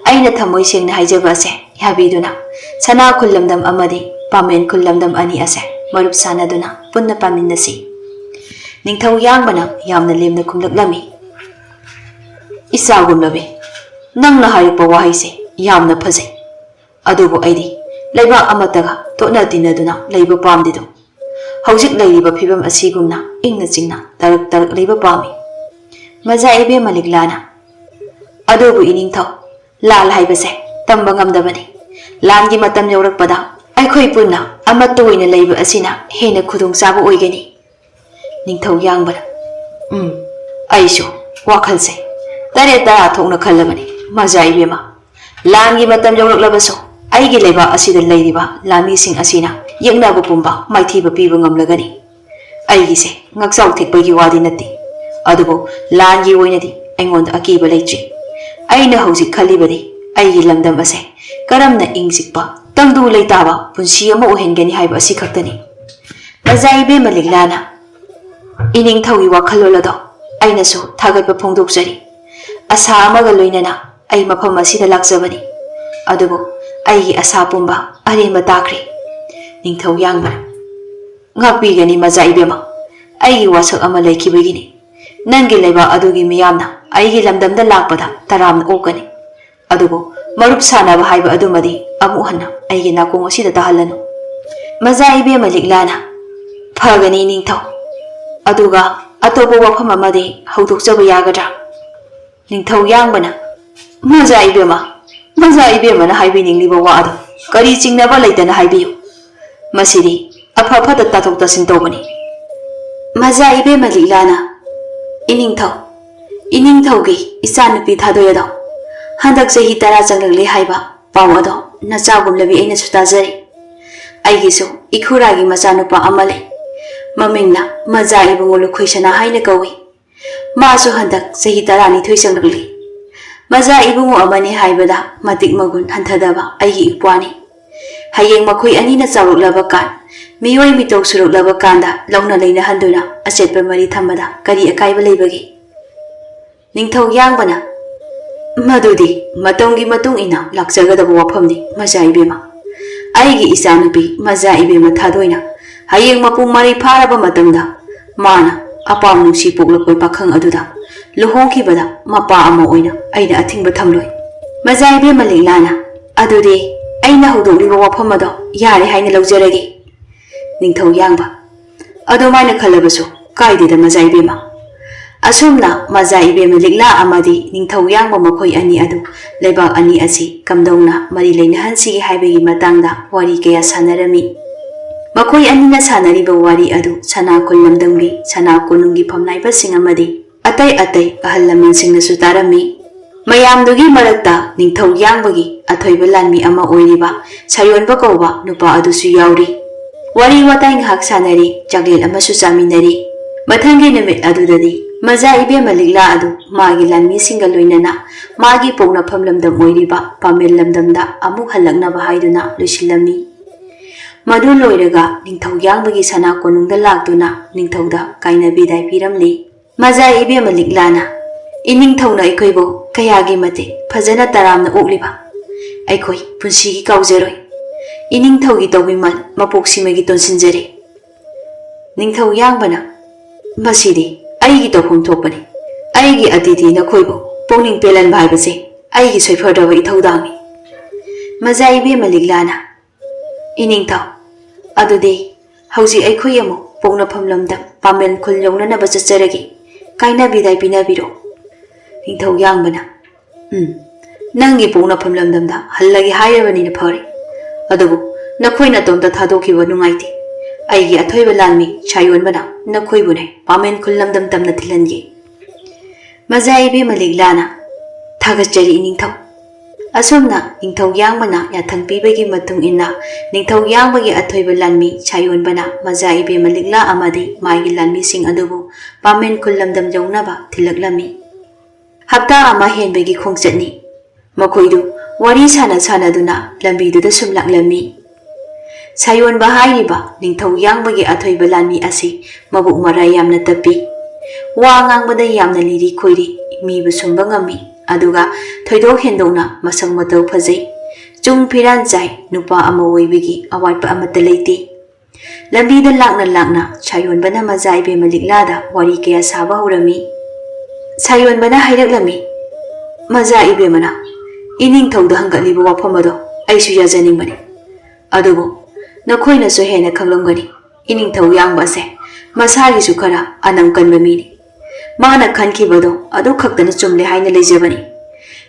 ꯑꯩꯅ ꯊꯃꯣꯏ ꯁꯦꯡꯅ ꯍꯥꯏꯖꯕ ꯑꯁꯦ ꯌꯥꯕꯤꯗꯨꯅ ꯁꯅꯥ ꯈꯨꯜꯂꯝꯗꯝ ꯑꯃꯗꯤ ꯄꯥꯃꯦꯟ ꯈꯨꯜꯂꯝꯗꯝ ꯑꯅꯤ ꯑꯁꯦ ꯃꯔꯨꯞ ꯁꯥꯟꯅꯗꯨꯅ ꯄꯨꯟꯅ ꯄꯥꯟꯃꯤꯟꯅꯁꯤ ꯅꯤꯡꯊꯧ ꯌꯥꯡꯕꯅ ꯌꯥꯝꯅ ꯂꯦꯝꯅ ꯈꯨꯝꯂꯛꯂꯝꯃꯤ ꯏꯆꯥꯒꯨꯝꯂꯕꯤ ꯅꯪꯅ ꯍꯥꯏꯔꯛꯄ ꯋꯥꯍꯩꯁꯦ ꯌꯥꯝꯅ ꯐꯖꯩ ꯑꯗꯨꯕꯨ ꯑꯩꯗꯤ ꯂꯩꯕꯥꯛ ꯑꯃꯠꯇꯒ ꯇꯣꯠꯅ ꯇꯤꯟꯅꯗꯨꯅ ꯂꯩꯕ ꯄꯥꯝꯗꯦꯗꯣ ꯍꯧꯖꯤꯛ ꯂꯩꯔꯤꯕ ꯐꯤꯕꯝ ꯑꯁꯤꯒꯨꯝꯅ ꯏꯪꯅ ꯆꯤꯡꯅ ꯇꯔꯛ ꯂꯩꯕ ꯄꯥꯝꯃꯤ ꯃꯖꯥ ꯏꯕꯦꯝꯃ ꯂꯤꯛꯂꯥꯅ ꯑꯗꯨꯕꯨ ꯏꯅꯤꯡꯊꯧ ꯂꯥꯜ ꯍꯥꯏꯕꯁꯦ ꯇꯝꯕ ꯉꯝꯗꯕꯅꯤ ꯂꯥꯟꯒꯤ ꯃꯇꯝ ꯌꯧꯔꯛꯄꯗ ꯑꯩꯈꯣꯏ ꯄꯨꯟꯅ ꯑꯃꯠꯇ ꯑꯣꯏꯅ ꯂꯩꯕ ꯑꯁꯤꯅ ꯍꯦꯟꯅ ꯈꯨꯗꯣꯡꯆꯥꯕ ꯑꯣꯏꯒꯅꯤ ꯅꯤꯡꯊꯧ ꯌꯥꯡꯕꯅ ꯑꯩꯁꯨ ꯋꯥꯈꯜꯁꯦ ꯇꯔꯦꯠ ꯇꯔꯥ ꯊꯣꯛꯅ ꯈꯜꯂꯕꯅꯤ ꯃꯖꯥ ꯏꯕꯦꯝꯃ ꯂꯥꯟꯒꯤ ꯃꯇꯝ ꯌꯧꯔꯛꯂꯕꯁꯨ ꯑꯩꯒꯤ ꯂꯩꯕꯥꯛ ꯑꯁꯤꯗ ꯂꯩꯔꯤꯕ ꯂꯥꯟꯃꯤꯁꯤꯡ ꯑꯁꯤꯅ ꯌꯦꯛꯅꯕ ꯄꯨꯝꯕ ꯃꯥꯏꯊꯤꯕ ꯄꯤꯕ ꯉꯝꯂꯒꯅꯤ ꯑꯩꯒꯤꯁꯦ ꯉꯛꯆꯥꯎ ꯊꯦꯛꯄꯒꯤ ꯋꯥꯗꯤ ꯅꯠꯇꯦ ꯑꯗꯨꯕꯨ ꯂꯥꯟꯒꯤ ꯑꯣꯏꯅꯗꯤ ꯑꯩꯉꯣꯟꯗ ꯑꯀꯤꯕ ꯂꯩꯇ꯭ꯔꯤ ꯑꯩꯅ ꯍꯧꯖꯤꯛ ꯈꯜꯂꯤꯕꯗꯤ ꯑꯩꯒꯤ ꯂꯝꯗꯝ ꯑꯁꯦ ꯀꯔꯝꯅ ꯏꯪ ꯆꯤꯛꯄ ꯇꯪꯗꯨ ꯂꯩꯇꯥꯕ ꯄꯨꯟꯁꯤ ꯑꯃ ꯑꯣꯏꯍꯟꯒꯅꯤ ꯍꯥꯏꯕ ꯑꯁꯤ ꯈꯛꯇꯅꯤ ꯃꯖꯥ ꯏꯕꯦꯝꯃ ꯂꯤꯛꯂꯥꯅ ꯏꯅꯤꯡꯊꯧꯒꯤ ꯋꯥꯈꯜꯂꯣꯟ ꯑꯗꯣ ꯑꯩꯅꯁꯨ ꯊꯥꯒꯠꯄ ꯐꯣꯡꯗꯣꯛꯆꯔꯤ ꯑꯁꯥ ꯑꯃꯒ ꯂꯣꯏꯅꯅ ꯑꯩ ꯃꯐꯝ ꯑꯁꯤꯗ ꯂꯥꯛꯆꯕꯅꯤ ꯑꯗꯨꯕꯨ ꯑꯩꯒꯤ ꯑꯁꯥ ꯄꯨꯝꯕ ꯑꯔꯦꯝꯕ ꯇꯥꯈ꯭ꯔꯦ ꯅꯤꯡꯊꯧ ꯌꯥꯡꯕꯅ ꯉꯥꯛꯄꯤꯒꯅꯤ ꯃꯖꯥ ꯏꯕꯦꯝꯃ ꯑꯩꯒꯤ ꯋꯥꯁꯛ ꯑꯃ ꯂꯩꯈꯤꯕꯒꯤꯅꯤ ꯅꯪꯒꯤ ꯂꯩꯕꯥꯛ ꯑꯗꯨꯒꯤ ꯃꯤꯌꯥꯝꯅ ꯑꯩꯒꯤ ꯂꯝꯗꯝꯗ ꯂꯥꯛꯄꯗ ꯇꯔꯥꯝꯅ ꯑꯣꯛꯀꯅꯤ ꯑꯗꯨꯕꯨ ꯃꯔꯨꯞ ꯁꯥꯟꯅꯕ ꯍꯥꯏꯕ ꯑꯗꯨꯃꯗꯤ ꯑꯃꯨꯛ ꯍꯟꯅ ꯑꯩꯒꯤ ꯅꯥꯀꯣꯡ ꯑꯁꯤꯗ ꯇꯥꯍꯜꯂꯅꯨ ꯃꯖꯥ ꯏꯕꯦꯝꯃ ꯂꯤꯛꯂꯥꯅ ꯐꯒꯅꯤ ꯅꯤꯡꯊꯧ ꯑꯗꯨꯒ ꯑꯇꯣꯞꯄ ꯋꯥꯐꯝ ꯑꯃꯗꯤ ꯍꯧꯗꯣꯛꯆꯕ ꯌꯥꯒꯗ꯭ꯔꯥ ꯅꯤꯡꯊꯧ ꯌꯥꯡꯕꯅ ꯃꯖꯥ ꯏꯕꯦꯝꯃꯅ ꯍꯥꯏꯕꯤꯅꯤꯡꯂꯤꯕ ꯋꯥ ꯑꯗꯨ ꯀꯔꯤ ꯆꯤꯡꯅꯕ ꯂꯩꯇꯅ ꯍꯥꯏꯕꯤꯌꯨ ꯃꯁꯤꯗꯤ ꯑꯐ ꯑꯐꯗ ꯇꯥꯊꯣꯛ ꯇꯥꯁꯤꯟ ꯇꯧꯕꯅꯤ ꯃꯖꯥ ꯏꯕꯦꯝꯃ ꯂꯤꯛꯂꯥꯅ ꯏꯅꯤꯡꯊꯧꯒꯤ ꯏꯆꯥꯅꯨꯄꯤ ꯊꯥꯗꯣꯏꯗꯣ ꯍꯟꯗꯛ ꯆꯍꯤ 10 ꯆꯪꯂꯛꯂꯦ ꯍꯥꯏꯕ ꯄꯥꯎ ꯑꯗꯣ ꯅꯆꯥꯒꯨꯝꯂꯕꯤ ꯑꯩꯅꯁꯨ ꯇꯥꯖꯔꯤ ꯑꯩꯒꯤꯁꯨ ꯏꯈꯨꯔꯥꯒꯤ ꯃꯆꯥꯅꯨꯄꯥ ꯑꯃ ꯂꯩ ꯃꯃꯤꯡꯅ ꯃꯖꯥ ꯏꯕꯨꯡꯉꯣ ꯂꯨꯈꯣꯏꯁꯅꯥ ꯍꯥꯏꯅ ꯀꯧꯏ ꯃꯥꯁꯨ ꯍꯟꯗꯛ ꯆꯍꯤ 12 ꯆꯪꯂꯛꯂꯤ ꯃꯖꯥ ꯏꯕꯨꯡꯉꯣ ꯑꯃꯅꯤ ꯍꯥꯏꯕꯗ ꯃꯇꯤꯛ ꯃꯒꯨꯟ ꯍꯟꯊꯗꯕ ꯑꯩꯒꯤ ꯏꯄ꯭ꯋꯥꯅꯤ ꯍꯌꯦꯡ ꯃꯈꯣꯏ ꯑꯅꯤꯅ ꯆꯥꯎꯔꯛꯂꯕ ꯀꯥꯟ ꯃꯤꯑꯣꯏ ꯃꯤꯇꯧ ꯁꯨꯔꯛꯂꯕ ꯀꯥꯟꯗ ꯂꯧꯅ ꯂꯩꯅꯍꯟꯗꯨꯅ ꯑꯆꯦꯠꯄ ꯃꯔꯤ ꯊꯝꯕꯗ ꯀꯔꯤ ꯑꯀꯥꯏꯕ ꯂꯩꯕꯒꯦ ꯅꯤꯡꯊꯧ ꯌꯥꯡꯕꯅ ꯃꯗꯨꯗꯤ ꯃꯇꯝꯒꯤ ꯃꯇꯨꯡ ꯏꯟꯅ ꯂꯥꯛꯆꯒꯗꯕ ꯋꯥꯐꯝꯅꯤ ꯃꯖꯥ ꯏꯕꯦꯝꯃ ꯑꯩꯒꯤ ꯏꯆꯥꯅꯨꯄꯤ ꯃꯖꯥ ꯏꯕꯦꯝꯃ ꯊꯥꯗꯣꯏꯅ ꯍꯌꯦꯡ ꯃꯄꯨꯡ ꯃꯔꯩ ꯐꯥꯔꯕ ꯃꯇꯝꯗ ꯃꯥꯅ ꯑꯄꯥꯝ ꯅꯨꯡꯁꯤ ꯄꯣꯛꯂꯛꯄ ꯄꯥꯈꯪ ꯑꯗꯨꯗ ꯂꯨꯍꯣꯡꯈꯤꯕꯗ ꯃꯄꯥ ꯑꯃ ꯑꯣꯏꯅ ꯑꯩꯅ ꯑꯊꯤꯡꯕ ꯊꯝꯂꯣꯏ ꯃꯖꯥ ꯏꯕꯦꯝꯃ ꯂꯤꯛꯂꯥꯅ ꯑꯗꯨꯗꯤ ꯑꯩꯅ ꯍꯧꯗꯣꯛꯂꯤꯕ ꯋꯥꯐꯝ ꯑꯗꯣ ꯌꯥꯔꯦ ꯍꯥꯏꯅ ꯂꯧꯖꯔꯒꯦ ꯅꯤꯡꯊꯧ ꯌꯥꯡꯕ ꯑꯗꯨꯃꯥꯏꯅ ꯈꯜꯂꯕꯁꯨ ꯀꯥꯏꯗꯦꯗ ꯃꯖꯥ ꯏꯕꯦꯝꯃ ꯑꯁꯨꯝꯅ ꯃꯖꯥ ꯏꯕꯦꯝꯃ ꯂꯤꯛꯂꯥ ꯑꯃꯗꯤ ꯅꯤꯡꯊꯧ ꯌꯥꯡꯕ ꯃꯈꯣꯏ ꯑꯅꯤ ꯑꯗꯨ ꯂꯩꯕꯥꯛ ꯑꯅꯤ ꯑꯁꯤ ꯀꯝꯗꯧꯅ ꯃꯔꯤ ꯂꯩꯅꯍꯟꯁꯤꯒꯦ ꯍꯥꯏꯕꯒꯤ ꯃꯇꯥꯡꯗ ꯋꯥꯔꯤ ꯀꯌꯥ ꯁꯥꯟꯅꯔꯝꯃꯤ ꯃꯈꯣꯏ ꯑꯅꯤꯅ ꯁꯥꯟꯅꯔꯤꯕ ꯋꯥꯔꯤ ꯑꯗꯨ ꯁꯅꯥꯀꯨꯟ ꯂꯝꯗꯝꯒꯤ ꯁꯅꯥ ꯀꯣꯅꯨꯡꯒꯤ ꯐꯝꯅꯥꯏꯕꯁꯤꯡ ꯑꯃꯗꯤ ꯑꯇꯩ ꯑꯍꯜ ꯂꯃꯟꯁꯤꯡꯅꯁꯨ ꯇꯥꯔꯝꯃꯤ ꯃꯌꯥꯝꯗꯨꯒꯤ ꯃꯔꯛꯇ ꯅꯤꯡꯊꯧ ꯌꯥꯡꯕꯒꯤ ꯑꯊꯣꯏꯕ ꯂꯥꯟꯃꯤ ꯑꯃ ꯑꯣꯏꯔꯤꯕ ꯁꯥꯌꯣꯟꯕ ꯀꯧꯕ ꯅꯨꯄꯥ ꯑꯗꯨꯁꯨ ꯌꯥꯎꯔꯤ ꯋꯥꯔꯤ ꯋꯥꯇꯥꯏ ꯉꯥꯏꯍꯥꯛ ꯁꯥꯟꯅꯔꯤ ꯆꯥꯛꯂꯦꯟ ꯑꯃꯁꯨ ꯆꯥꯃꯤꯟꯅꯔꯤ ꯃꯊꯪꯒꯤ ꯅꯨꯃꯤꯠ ꯑꯗꯨꯗꯗꯤ ꯃꯖꯥ ꯏꯕꯦꯝꯃ ꯂꯤꯛꯂꯥ ꯑꯗꯨ ꯃꯥꯒꯤ ꯂꯥꯟꯃꯤꯁꯤꯡꯒ ꯂꯣꯏꯅꯅ ꯃꯥꯒꯤ ꯄꯣꯛꯅꯐꯝ ꯂꯝꯗꯝ ꯑꯣꯏꯔꯤꯕ ꯄꯥꯃꯦꯟ ꯂꯝꯗꯝꯗ ꯑꯃꯨꯛ ꯍꯜꯂꯛꯅꯕ ꯍꯥꯏꯗꯨꯅ ꯂꯣꯏꯁꯤꯜꯂꯝꯃꯤ ꯃꯗꯨ ꯂꯣꯏꯔꯒ ꯅꯤꯡꯊꯧ ꯌꯥꯡꯕꯒꯤ ꯁꯅꯥ ꯀꯣꯅꯨꯡꯗ ꯂꯥꯛꯇꯨꯅ ꯅꯤꯡꯊꯧꯗ ꯀꯥꯏꯅ ꯕꯤꯗꯥꯏ ꯄꯤꯔꯝꯂꯤ ꯃꯖꯥ ꯏꯕꯦꯝꯃ ꯂꯤꯛꯂꯥꯅ ꯏꯅꯤꯡꯊꯧꯅ ꯑꯩꯈꯣꯏꯕꯨ ꯀꯌꯥꯒꯤ ꯃꯇꯤꯛ ꯐꯖꯅ ꯇꯔꯥꯝꯅ ꯑꯣꯛꯂꯤꯕ ꯑꯩꯈꯣꯏ ꯄꯨꯟꯁꯤꯒꯤ ꯀꯥꯎꯖꯔꯣꯏ ꯏꯅꯤꯡꯊꯧꯒꯤ ꯇꯧꯕꯤꯃꯜ ꯃꯄꯣꯛꯁꯤꯃꯒꯤ ꯇꯣꯟꯁꯤꯟꯖꯔꯤ ꯅꯤꯡꯊꯧ ꯌꯥꯡꯕꯅ ꯃꯁꯤꯗꯤ ꯑꯩꯒꯤ ꯇꯧꯐꯝ ꯊꯣꯛꯄꯅꯤ ꯑꯩꯒꯤ ꯑꯇꯤꯊꯤ ꯅꯈꯣꯏꯕꯨ ꯄꯨꯛꯅꯤꯡ ꯄꯦꯜꯍꯟꯕ ꯍꯥꯏꯕꯁꯦ ꯑꯩꯒꯤ ꯁꯣꯏꯐꯗꯕ ꯏꯊꯧꯗꯥꯡꯅꯤ ꯃꯖꯥ ꯏꯕꯦꯝꯃ ꯂꯤꯛꯂꯥꯅ ꯏꯅꯤꯡꯊꯧ ꯑꯗꯨꯗꯤ ꯍꯧꯖꯤꯛ ꯑꯩꯈꯣꯏ ꯑꯃꯨꯛ ꯄꯣꯛꯅꯐꯝ ꯂꯝꯗꯝ ꯄꯥꯃꯦꯟ ꯈꯨꯜ ꯌꯧꯅꯅꯕ ꯆꯠꯆꯔꯒꯦ ꯀꯥꯏꯅ ꯕꯤꯗꯥꯏ ꯄꯤꯅꯕꯤꯔꯣ ꯅꯤꯡꯊꯧ ꯌꯥꯡꯕꯅ ꯅꯪꯒꯤ ꯄꯣꯛꯅꯐꯝ ꯂꯝꯗꯝꯗ ꯍꯜꯂꯒꯦ ꯍꯥꯏꯔꯕꯅꯤꯅ ꯐꯔꯦ ꯑꯗꯨꯕꯨ ꯅꯈꯣꯏ ꯅꯇꯣꯝꯇ ꯊꯥꯗꯣꯛꯈꯤꯕ ꯅꯨꯡꯉꯥꯏꯇꯦ ꯑꯩꯒꯤ ꯑꯊꯣꯏꯕ ꯂꯥꯟꯃꯤ ꯁꯥꯌꯣꯟꯕꯅ ꯅꯈꯣꯏꯕꯨꯅꯦ ꯄꯥꯃꯦꯟ ꯈꯨꯜ ꯂꯝꯗꯝ ꯇꯝꯅ ꯊꯤꯜꯍꯟꯒꯦ ꯃꯖꯥ ꯏꯕꯦꯝꯃ ꯂꯤꯛꯂꯥꯅ ꯊꯥꯒꯠꯆꯔꯤ ꯏꯅꯤꯡꯊꯧ ꯑꯁꯨꯝꯅ ꯅꯤꯡꯊꯧ ꯌꯥꯡꯕꯅ ꯌꯥꯊꯪ ꯄꯤꯕꯒꯤ ꯃꯇꯨꯡ ꯏꯟꯅ ꯅꯤꯡꯊꯧ ꯌꯥꯡꯕꯒꯤ ꯑꯊꯣꯏꯕ ꯂꯥꯟꯃꯤ ꯁꯥꯌꯣꯟꯕꯅ ꯃꯖꯥ ꯏꯕꯦꯝꯃ ꯂꯤꯛꯂꯥ ꯑꯃꯗꯤ ꯃꯥꯒꯤ ꯂꯥꯟꯃꯤꯁꯤꯡ ꯑꯗꯨꯕꯨ ꯄꯥꯃꯦꯟ ꯈꯨꯜ ꯂꯝꯗꯝ ꯌꯧꯅꯕ ꯊꯤꯜꯂꯛꯂꯝꯃꯤ ꯍꯞꯇꯥ ꯑꯃ ꯍꯦꯟꯕꯒꯤ ꯈꯣꯡꯆꯠꯅꯤ ꯃꯈꯣꯏꯗꯨ ꯋꯥꯔꯤ ꯁꯥꯟꯅꯗꯨꯅ ꯂꯝꯕꯤꯗꯨꯗ ꯁꯨꯝ ꯂꯥꯛꯂꯝꯃꯤ ꯁꯥꯌꯣꯟꯕ ꯍꯥꯏꯔꯤꯕ ꯅꯤꯡꯊꯧ ꯌꯥꯡꯕꯒꯤ ꯑꯊꯣꯏꯕ ꯂꯥꯟꯃꯤ ꯑꯁꯤ ꯃꯕꯨꯛ ꯃꯔꯥꯏ ꯌꯥꯝꯅ ꯇꯞꯄꯤ ꯋꯥ ꯉꯥꯡꯕꯗ ꯌꯥꯝꯅ ꯂꯤꯔꯤ ꯈꯣꯏꯔꯤ ꯃꯤꯕꯨ ꯁꯨꯝꯕ ꯉꯝꯃꯤ ꯑꯗꯨꯒ ꯊꯣꯏꯗꯣꯛ ꯍꯦꯟꯗꯣꯛꯅ ꯃꯁꯛ ꯃꯇꯧ ꯐꯖꯩ ꯆꯨꯡ ꯐꯤꯔꯥꯟ ꯆꯥꯏ ꯅꯨꯄꯥ ꯑꯃ ꯑꯣꯏꯕꯒꯤ ꯑꯋꯥꯠꯄ ꯑꯃꯠꯇ ꯂꯩꯇꯦ ꯂꯝꯕꯤꯗ ꯂꯥꯛꯅ ꯁꯥꯌꯣꯟꯕꯅ ꯃꯖꯥ ꯏꯕꯦꯝꯃ ꯂꯤꯛꯂꯥꯗ ꯋꯥꯔꯤ ꯀꯌꯥ ꯁꯥꯕ ꯍꯧꯔꯝꯃꯤ ꯁꯥꯌꯣꯟꯕꯅ ꯍꯥꯏꯔꯛꯂꯝꯃꯤ ꯃꯖꯥ ꯏꯕꯦꯝꯃꯅ ꯏꯅꯤꯡꯊꯧꯗ ꯍꯪꯒꯠꯂꯤꯕ ꯋꯥꯐꯝ ꯑꯗꯣ ꯑꯩꯁꯨ ꯌꯥꯖꯅꯤꯡꯕꯅꯤ ꯑꯗꯨꯕꯨ ꯅꯈꯣꯏꯅꯁꯨ ꯍꯦꯟꯅ ꯈꯪꯂꯝꯒꯅꯤ ꯏꯅꯤꯡꯊꯧ ꯌꯥꯡꯕ ꯑꯁꯦ ꯃꯁꯥꯒꯤꯁꯨ ꯈꯔ ꯑꯅꯝ ꯀꯟꯕ ꯃꯤꯅꯤ ꯃꯥꯅ ꯈꯟꯈꯤꯕꯗꯣ ꯑꯗꯨ ꯈꯛꯇꯅ ꯆꯨꯝꯂꯦ ꯍꯥꯏꯅ ꯂꯩꯖꯕꯅꯤ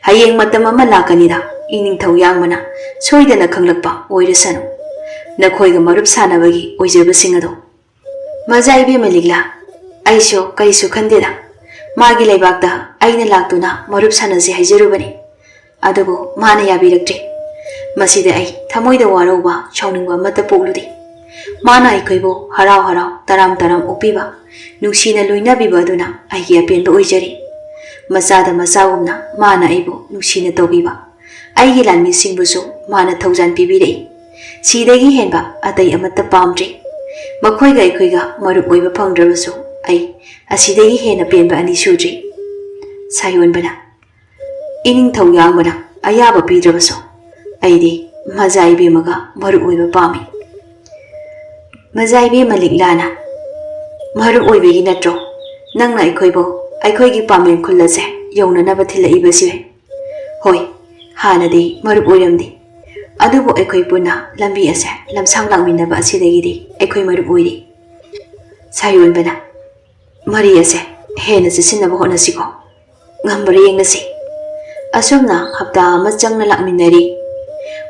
ꯍꯌꯦꯡ ꯃꯇꯝ ꯑꯃ ꯂꯥꯛꯀꯅꯤꯗ ꯏꯅꯤꯡꯊꯧ ꯌꯥꯡꯕꯅ ꯁꯣꯏꯗꯅ ꯈꯪꯂꯛꯄ ꯑꯣꯏꯔꯁꯅꯨ ꯅꯈꯣꯏꯒ ꯃꯔꯨꯞ ꯁꯥꯟꯅꯕꯒꯤ ꯑꯣꯏꯖꯕꯁꯤꯡ ꯑꯗꯣ ꯃꯖꯥ ꯏꯕꯦꯝꯃ ꯂꯤꯛꯂꯥ ꯑꯩꯁꯨ ꯀꯔꯤꯁꯨ ꯈꯟꯗꯦꯗ ꯃꯥꯒꯤ ꯂꯩꯕꯥꯛꯇ ꯑꯩꯅ ꯂꯥꯛꯇꯨꯅ ꯃꯔꯨꯞ ꯁꯥꯟꯅꯁꯤ ꯍꯥꯏꯖꯔꯨꯕꯅꯤ ꯑꯗꯨꯕꯨ ꯃꯥꯅ ꯌꯥꯕꯤꯔꯛꯇ꯭ꯔꯦ ꯃꯁꯤꯗ ꯑꯩ ꯊꯃꯣꯏꯗ ꯋꯥꯔꯧꯕ ꯁꯥꯎꯅꯤꯡꯕ ꯑꯃꯠꯇ ꯄꯣꯛꯂꯨꯗꯦ ꯃꯥꯅ ꯑꯩꯈꯣꯏꯕꯨ ꯍꯔꯥꯎ ꯇꯔꯥꯝ ꯑꯣꯛꯄꯤꯕ ꯅꯨꯡꯁꯤꯅ ꯂꯣꯏꯅꯕꯤꯕ ꯑꯗꯨꯅ ꯑꯩꯒꯤ ꯑꯄꯦꯟꯕ ꯑꯣꯏꯖꯔꯤ ꯃꯆꯥꯗ ꯃꯆꯥꯒꯨꯝꯅ ꯃꯥꯅ ꯑꯩꯕꯨ ꯅꯨꯡꯁꯤꯅ ꯇꯧꯕꯤꯕ ꯑꯩꯒꯤ ꯂꯥꯟꯃꯤꯁꯤꯡꯕꯨꯁꯨ ꯃꯥꯅ ꯊꯧꯖꯥꯟ ꯄꯤꯕꯤꯔꯛꯏ ꯁꯤꯗꯒꯤ ꯍꯦꯟꯕ ꯑꯇꯩ ꯑꯃꯠꯇ ꯄꯥꯝꯗ꯭ꯔꯤ ꯃꯈꯣꯏꯒ ꯑꯩꯈꯣꯏꯒ ꯃꯔꯨꯞ ꯑꯣꯏꯕ ꯐꯪꯗ꯭ꯔꯕꯁꯨ ꯑꯩ ꯑꯁꯤꯗꯒꯤ ꯍꯦꯟꯅ ꯄꯦꯟꯕ ꯑꯅꯤ ꯁꯨꯗ꯭ꯔꯤ ꯁꯥꯌꯣꯟꯕꯅ ꯏꯅꯤꯡꯊꯧ ꯌꯥꯡꯕꯅ ꯑꯌꯥꯕ ꯄꯤꯗ꯭ꯔꯕꯁꯨ ꯑꯩꯗꯤ ꯃꯖꯥ ꯏꯕꯦꯝꯃꯒ ꯃꯔꯨꯞ ꯑꯣꯏꯕ ꯄꯥꯝꯃꯤ ꯃꯖꯥ ꯏꯕꯦꯝꯃ ꯂꯤꯛꯂꯥꯅ ꯃꯔꯨꯞ ꯑꯣꯏꯕꯒꯤ ꯅꯠꯇ꯭ꯔꯣ ꯅꯪꯅ ꯑꯩꯈꯣꯏꯕꯨ ꯑꯩꯈꯣꯏꯒꯤ ꯄꯥꯃꯦꯟ ꯈꯨꯜ ꯑꯁꯦ ꯌꯧꯅꯅꯕ ꯊꯤꯜꯂꯛꯏꯕꯁꯤ ꯍꯣꯏ ꯍꯥꯟꯅꯗꯤ ꯃꯔꯨꯞ ꯑꯣꯏꯔꯝꯗꯦ ꯑꯗꯨꯕꯨ ꯑꯩꯈꯣꯏ ꯄꯨꯟꯅ ꯂꯝꯕꯤ ꯑꯁꯦ ꯂꯝꯁꯥꯡ ꯂꯥꯛꯃꯤꯟꯅꯕ ꯑꯁꯤꯗꯒꯤꯗꯤ ꯑꯩꯈꯣꯏ ꯃꯔꯨꯞ ꯑꯣꯏꯔꯤ ꯁꯥꯌꯣꯟꯕꯅ ꯃꯔꯤ ꯑꯁꯦ ꯍꯦꯟꯅ ꯆꯦꯠꯁꯤꯟꯅꯕ ꯍꯣꯠꯅꯁꯤꯀꯣ ꯉꯝꯕꯔ ꯌꯦꯡꯅꯁꯤ ꯑꯁꯨꯝꯅ ꯍꯞꯇꯥ ꯑꯃ ꯆꯪꯅ ꯂꯥꯛꯃꯤꯟꯅꯔꯤ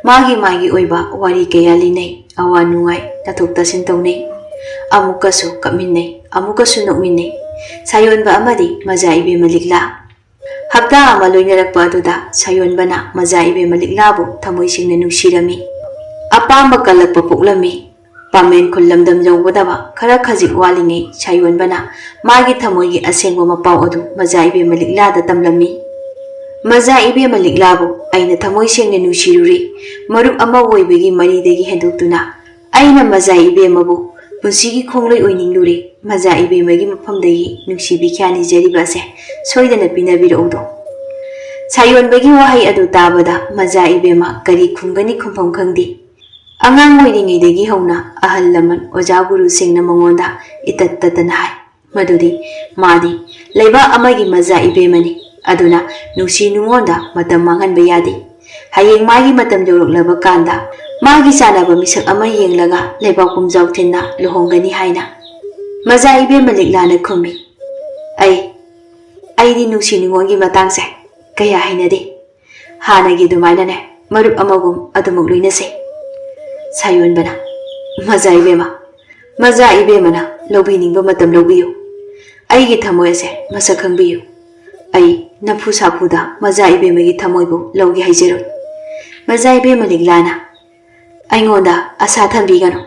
ꯃꯥꯒꯤ ꯑꯣꯏꯕ ꯋꯥꯔꯤ ꯀꯌꯥ ꯂꯤꯅꯩ awa nungai tathok tasin taunai amukasu kapminnai amukasu nokminnai sayonba amadi maja ibema likla hapta ama loinarakpa aduda sayonbana maja ibema liklabu thamoi singna nungsirami apamba kalakpa poklami pamen khullamdam jawbadaba khara khajik walingai sayonbana magi thamoigi asengba mapau adu maja ibema liklada tamlami maja ibema liklabu aina thamoi singna nungsiruri marup ama oibegi maridagi henduktuna aina maja ibemabu पुंसीगी खोंगलै ओइनिंगलुरे मजा इबेमगी मफमदगी नुंसीबी ख्यानि जरिबासे सोइदना पिनाबिरौदो सायोनबगी वाहै अदु ताबदा मजा इबेमा करी खुंगनी खुंफम खंगदी अंगांग ओइरिङैदगी हौना अहल लमन ओजा गुरु सिंगना मंगोंदा इतत्ततना हाय मदुदी मादी लैबा अमगी मजा इबेमनी अदुना नुंसी नुंगोंदा मतम मांगनबा यादे हयेंग मागी मतम जौरक्लबा कांदा मागी चानबा मिसक अमा येंगलगा लेबा कुमजाव थिन्ना लुहोंगनी हाइना मजा इबेमा लिक्लाना खुमी आईदी नुंसी नुंगोंगी मतांगसे कया हाइनदे हानागी दुमाइनाने मरुप अमगुम अदुमुक लुइनसे सायोनबना मजा इबेमना लौबिनिंगबा मतम लौबियु आईगी थमोयसे मसक खंगबियु आई नफु साफुदा मजा इबेमगी थमोयबु लौगी हाइजेरो मजा इबेमा लिक्लाना अइंगोंदा आशा थंबीगनो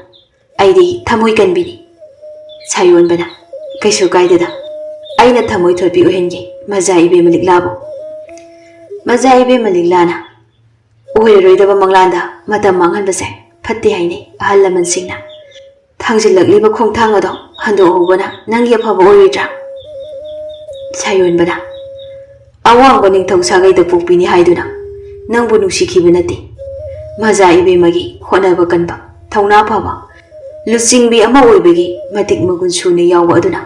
आइदी थमोय कनबिनी सायोनबना कैसु कायददा आइना थमोय थोपी ओहेंगे मजा इबेमा लिक्लाबो मजा इबेमा लिक्लाना ओइरोइदबा मंगलांदा मतम मांगनबसे फत्ते हाइने अहल लमनसिंगना थांजिलक्लिबा खोंथांग अदो हंदोहोबना नंगी अफबा ओइरिद्रा सायोनबना अवांगबा निंथौ सागैदा पोकपिनी हाइदुना नंबु नुसिखिबा नते मजा इबेमगी होनबा कनबा थौना फबा लुचिंबी अमा ओइबगी मतिक मगुन सुने यावबा अदुना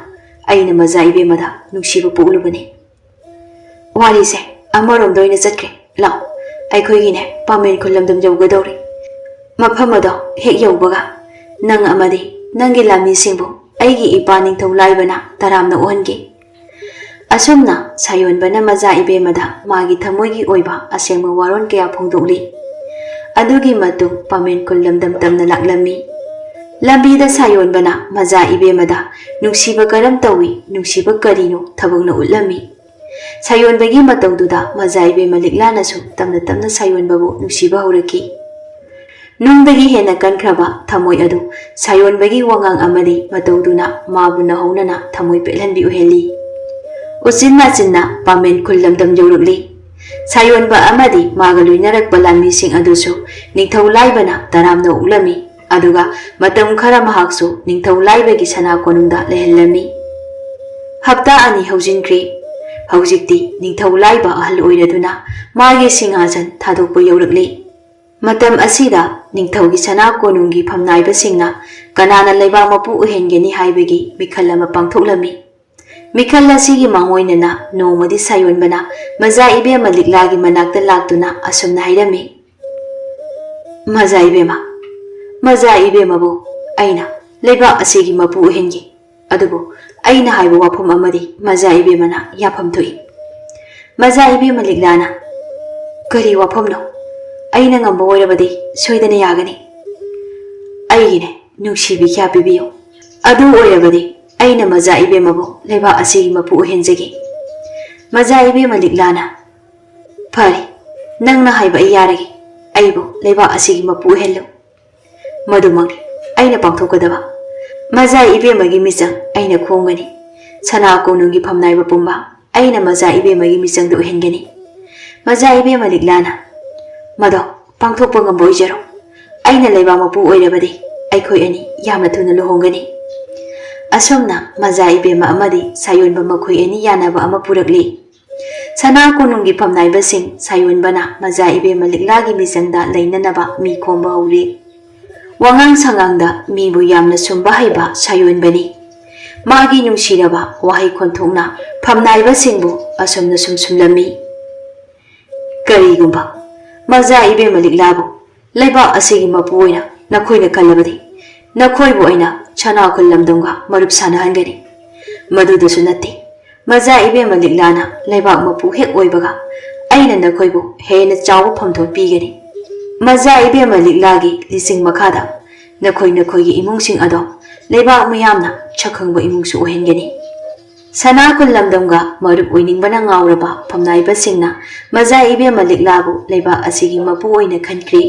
आइना मजा इबेमदा नुसिबा पोकलुबने वारीसे अमरोम दोइना चटखे लाओ आइखोइगिने पामेन खुलमदम जौगदौरी मफम अदो हेक यौबगा नंग अमदी नंगी लामी सिंबु आइगी इपा निंथौ लाइबना तरामना ओहनगे असुमना सायोनबना मजा इबेमदा मागी थमोइगी ओइबा असेंबा वारोन कया फोंदोकली अदुगी मतु पामेन खुल्लमदम तमना लाक्लमी लंबीदा सायोनबना मजा इबेमदा नुंसीबा करम तौई नुंसीबा करिनो थबगना उल्लमी सायोनबगी मतौदुदा मजा इबेमा लिक्लानासु तमना तमना सायोनबबु नुंसीबा हौरकी नुंदगी हेना कनख्रबा थमोय अदु सायोनबगी वांगांग अमदी मतौदुना माबु नहौनना थमोय पेलहनबी उहेली उचिन्ना चिन्ना पामेन खुल्लमदम जौरकली सायोनबा अमदी मागा लुइनरकपा लानमीसिंग अदुसु निंथौ लाइबना तरामना उक्लमी अदुगा मतम खरा महाकसु निंथौ लाइबगी सना कोनुंदा लेहल्लमी हप्ता अनि हौजिनख्री हौजिक्ति निंथौ लाइबा अहल ओइरदुना मागे सिंहासन थादोकपा यौरकली मतम असिदा निंथौगी सना कोनुंगी फमनाइबसिंगना कनाना लेबा मपु उहेंगेनी हाइबगी मिखल अमा पांथोकलमी मिखल असिगी मांगोइनना नोमदी सायोनबना मजा इबेमा लिक्लागी मनाक्ता लाक्तुना असुमना हाइरमी मजा इबेमाबु आइना लेबा असिगी मपु उहेंगे अदुबु आइना हाइबा वाफम अमदी मजा इबेमना याफम थोई मजा इबेमा लिक्लाना करी वाफमनो आइना ngamba oirabadi soidana yagani aigine nungsibi kya pibiyo adu oirabadi aina maja ibemabu leba asigi mapu uhenjagi maja ibema liklana phari nangna haiba yaragi aibu leba asigi mapu uhenlo madumang aina pangthokadaba maja ibemagi misang aina khongani sana konungi phamnaiba pumba aina maja ibemagi misang du uhengani maja ibema liklana मदो पांथोकपा ngamba ओइजरो आइना लेबा मपु ओइरबदि आइखोइ अनि यामना थुना लुहोंगनी असोमना मजा इबेमा अमदि सायोनबा मखोइ अनि यानाबा अमा पुरकली सना कोनुंगी फमनाइबसिंग सायोनबना मजा इबेमा लिक्लागी मिसंगदा लैननबा मी खोंबा हौरी वांगांग सांगांगदा मीबु यामना सुंबा हाइबा सायोनबनी मागी नुंसिरबा वाहै खोंथोंना फमनाइबसिंगबु असोमना सुमसुमलमी करिगुंबा मजा इबेमा लिक्लाबु लेबा असिगी मपुओइना नखोइना खल्लबदि नखोइबु अइना छना खुल्लमदंगा मरुप सानहनगनि मदुदसु नत्ते मजा इबेमा लिक्लाना लेबा मपु हेक ओइबगा अइना नखोइबु हेना चाव फमथो पीगनि मजा इबेमा लिक्लागी लिसिंग मखादा नखोई इमुंगसिंग अदो लेबाक मयामना छखंगबा इमुंगसु ओहेनगनी सना कुल लमदमगा मरुप ओइनिंगबना ngauraba famnaibasingna maza ibema liklabu लेबाक असिगी मपु ओइना खनख्री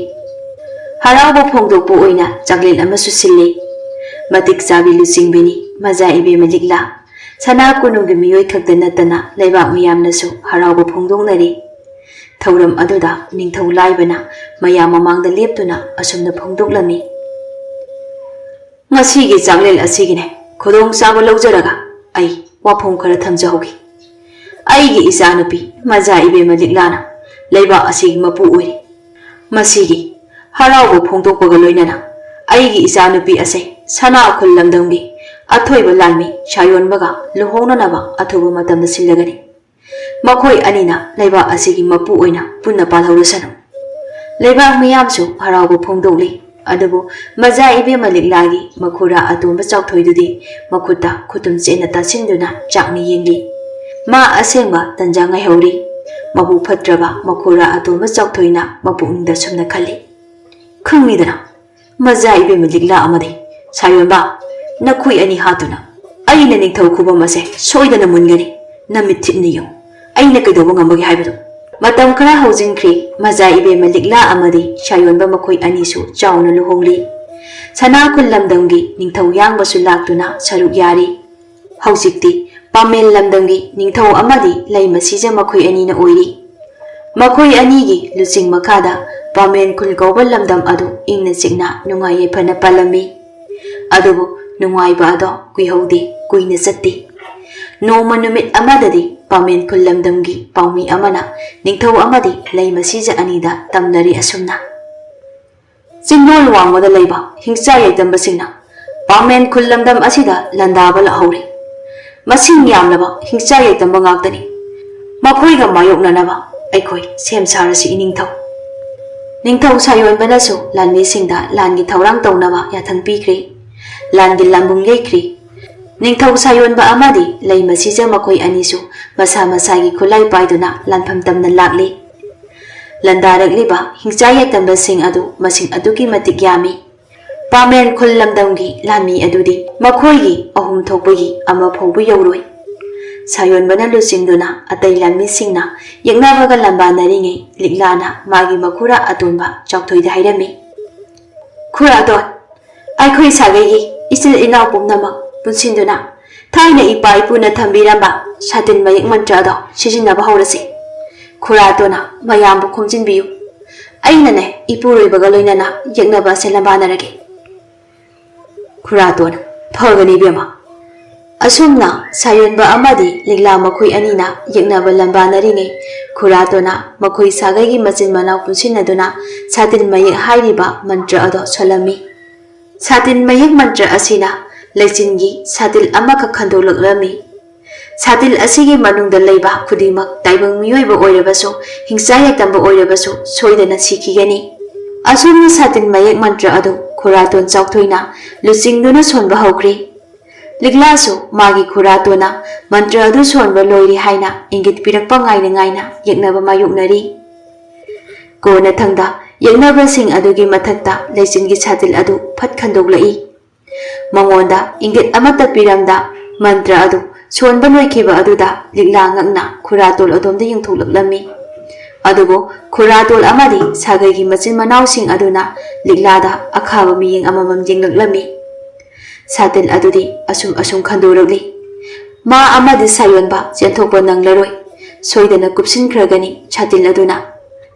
हराउबा फोंदोकपु ओइना चाकलेट अमसु सिल्ले मतिक चाबी लुचिंगबिनी मजा इबेमा लिकला सना कुनुंगी मियोय खक्ता नतना लेबाक मयामनासु हराउबा फोंदोंगनरी थौरम अदुदा निंगथौ लाइबना मयाम ममांगदा लेप्तुना असुमना फोंदोकलमी ngasiगी चाकलेट असिगिने खुदोंग चाबा लौजरगा आई वाफों खरा थमजहोगी आईगी इचानुपी मजा इबेमा लिकलाना लेबाक असिगी मपु ओइरी मसिगी हराउबा फोंदोकपगा लोइनाना आईगी इचानुपी असे सना खुल लमदमगी अथोइबा लानमी सायोनबगा लुहोंगननाबा अथुबा मतमदा सिल्लगनी मखोई अनिना लेबाक असिगी मपु ओइना पुन्ना पालहौरसनु लेबाक मयामसु हराउबा फोंदोकली अदुबु मजा इबेमा लिकलागी मखुरा अतोंबा चाउथोइदुदी मखुता खुतुम चेना तासिंदुना चाकनी येंगली मा असेंबा तंजा ngaihori मबु फत्रबा मखुरा अतोंबा चाउथोइना मपुंगदा सुमना खल्ली खंगमिदना मजा इबेमा लिकला अमदे सायोनबा नखुई अनि हातुना अइना निंगथौ खुबम असे सोइदना मुनगनी नमित थिपनियो अइना कइदोबा ngambagi हाइबदो मतम खरा हौजिंख्री मजा इबेमा लिकला अमदी सायोनबा मखोई अनिसु चाउना लुहोंगली सना खुल लमदमगी निंगथौ यांगबसु लाक्तुना सरुक यारी हौजिक्ति पामेल लमदमगी निंगथौ अमदी लैमसीजा मखोई अनिना ओइरी मखोई अनिगी लुचिंग मखादा पामेन खुल कौबा लमदम अदु इंगना चिकना नुंगाये फना पालमी अदुबु नुंगाइबा अदो कुइहौदे कुइना चत्ती नोमा नुमित अमददी पामेन खुल लमदमगी पाउमी अमना निंगथौ अमदी लैमसीजा अनिदा तमनरी असुमना चिंगोल वांगदा लैबा हिंसा यैतंबसिंगना पामेन खुल लमदम असिदा लंदाबा लहौरी मसिंग यामलबा हिंसा यैतंबा ngaktani मखोइगा मायोकननबा अखोइ सेम सारसी निंगथौ निंगथौ सायोनबनासु लानमीसिंगदा लानगी थौरांग तौनबा याथंग पीख्री लानगी लांबुंग लेख्री निंगथौ सायोनबा अमदी लैमसीजा मखोइ अनिसु मसा मसागी खुलाई पाइदुना लानफम तमना लाक्ली लंदारगलिबा हिंसा यैतंबसिंग अदु मसिंग अदुगी मतिक यामी पामेन खुल लमदमगी लानमी अदुदी मखोइगी अहुम थोकपगी अमा फौबु यौरोइ सायोनबना लुचिंगदुना अतै लानमीसिंगना यंगनाबगा लंबानरिङै लिकलाना मागी मखुरा अतोनबा चाउथोइदा हाइरमी खुरादोन आइखोइ सागैगी इसिल इनाव पुमनमक पुनसिंदुना थाइना इपा इपुना थंबिरंबा सातिन मयक मंत्र अदो सिजिन्नबा हौरसि खुरादोना मयामबु खोमजिनबियु अइनने इपुरोइबगा लोइनना यंगनबा से लंबानरगे खुरादोना फगनी बेमा असुमना सायोनबा अमदी लिकला मखोइ अनिना यंगनबा लंबानरिङै खुरादोना मखोइ सागैगी मचिन मनाव पुनसिनदुना सातिन मयक हाइरिबा मंत्र अदो सोलमी सातिन मयक मंत्र असिना लेचिनगी सातिल अमक खंदोलगलमी सातिल असिगी मनुंगदा लैबा खुदिमक ताइबंग मियोइबा ओइरबसु हिंसा यैतंबा ओइरबसु सोइदना सिखिगनी असुमनी सातिन मयक मंत्र अदु खुरातोन चाउथोइना लुचिंगदुना सोनबा हौख्री लिकलासु मागी खुरातोना मंत्र अदु सोनबा लोइरी हाइना इंगित पिरकपा ngaina यeknaba मायुकनरी कोना थंगदा यeknaba सिंग अदुगी मथक्ता लेचिनगी सातिल अदु फट खंदोगलई मंगोंदा इंगित अमता पिरंगदा मंत्र अदु सोनबा लोइखिबा अदुदा लिकला ngakna खुरातोल अदोमदा यंगथोलक्लमी अदुबो खुरातोल अमदी सागैगी मचिन मनाव सिंग अदुना लिकलादा अखाबा मियेंग अममम जेंगलक्लमी सातिल अदुदी असुम असुम खंदोरगली मा अमदी सायोनबा जेंथोकपा नंगलरोय सोइदना कुपसिनख्रगनी सातिल अदुना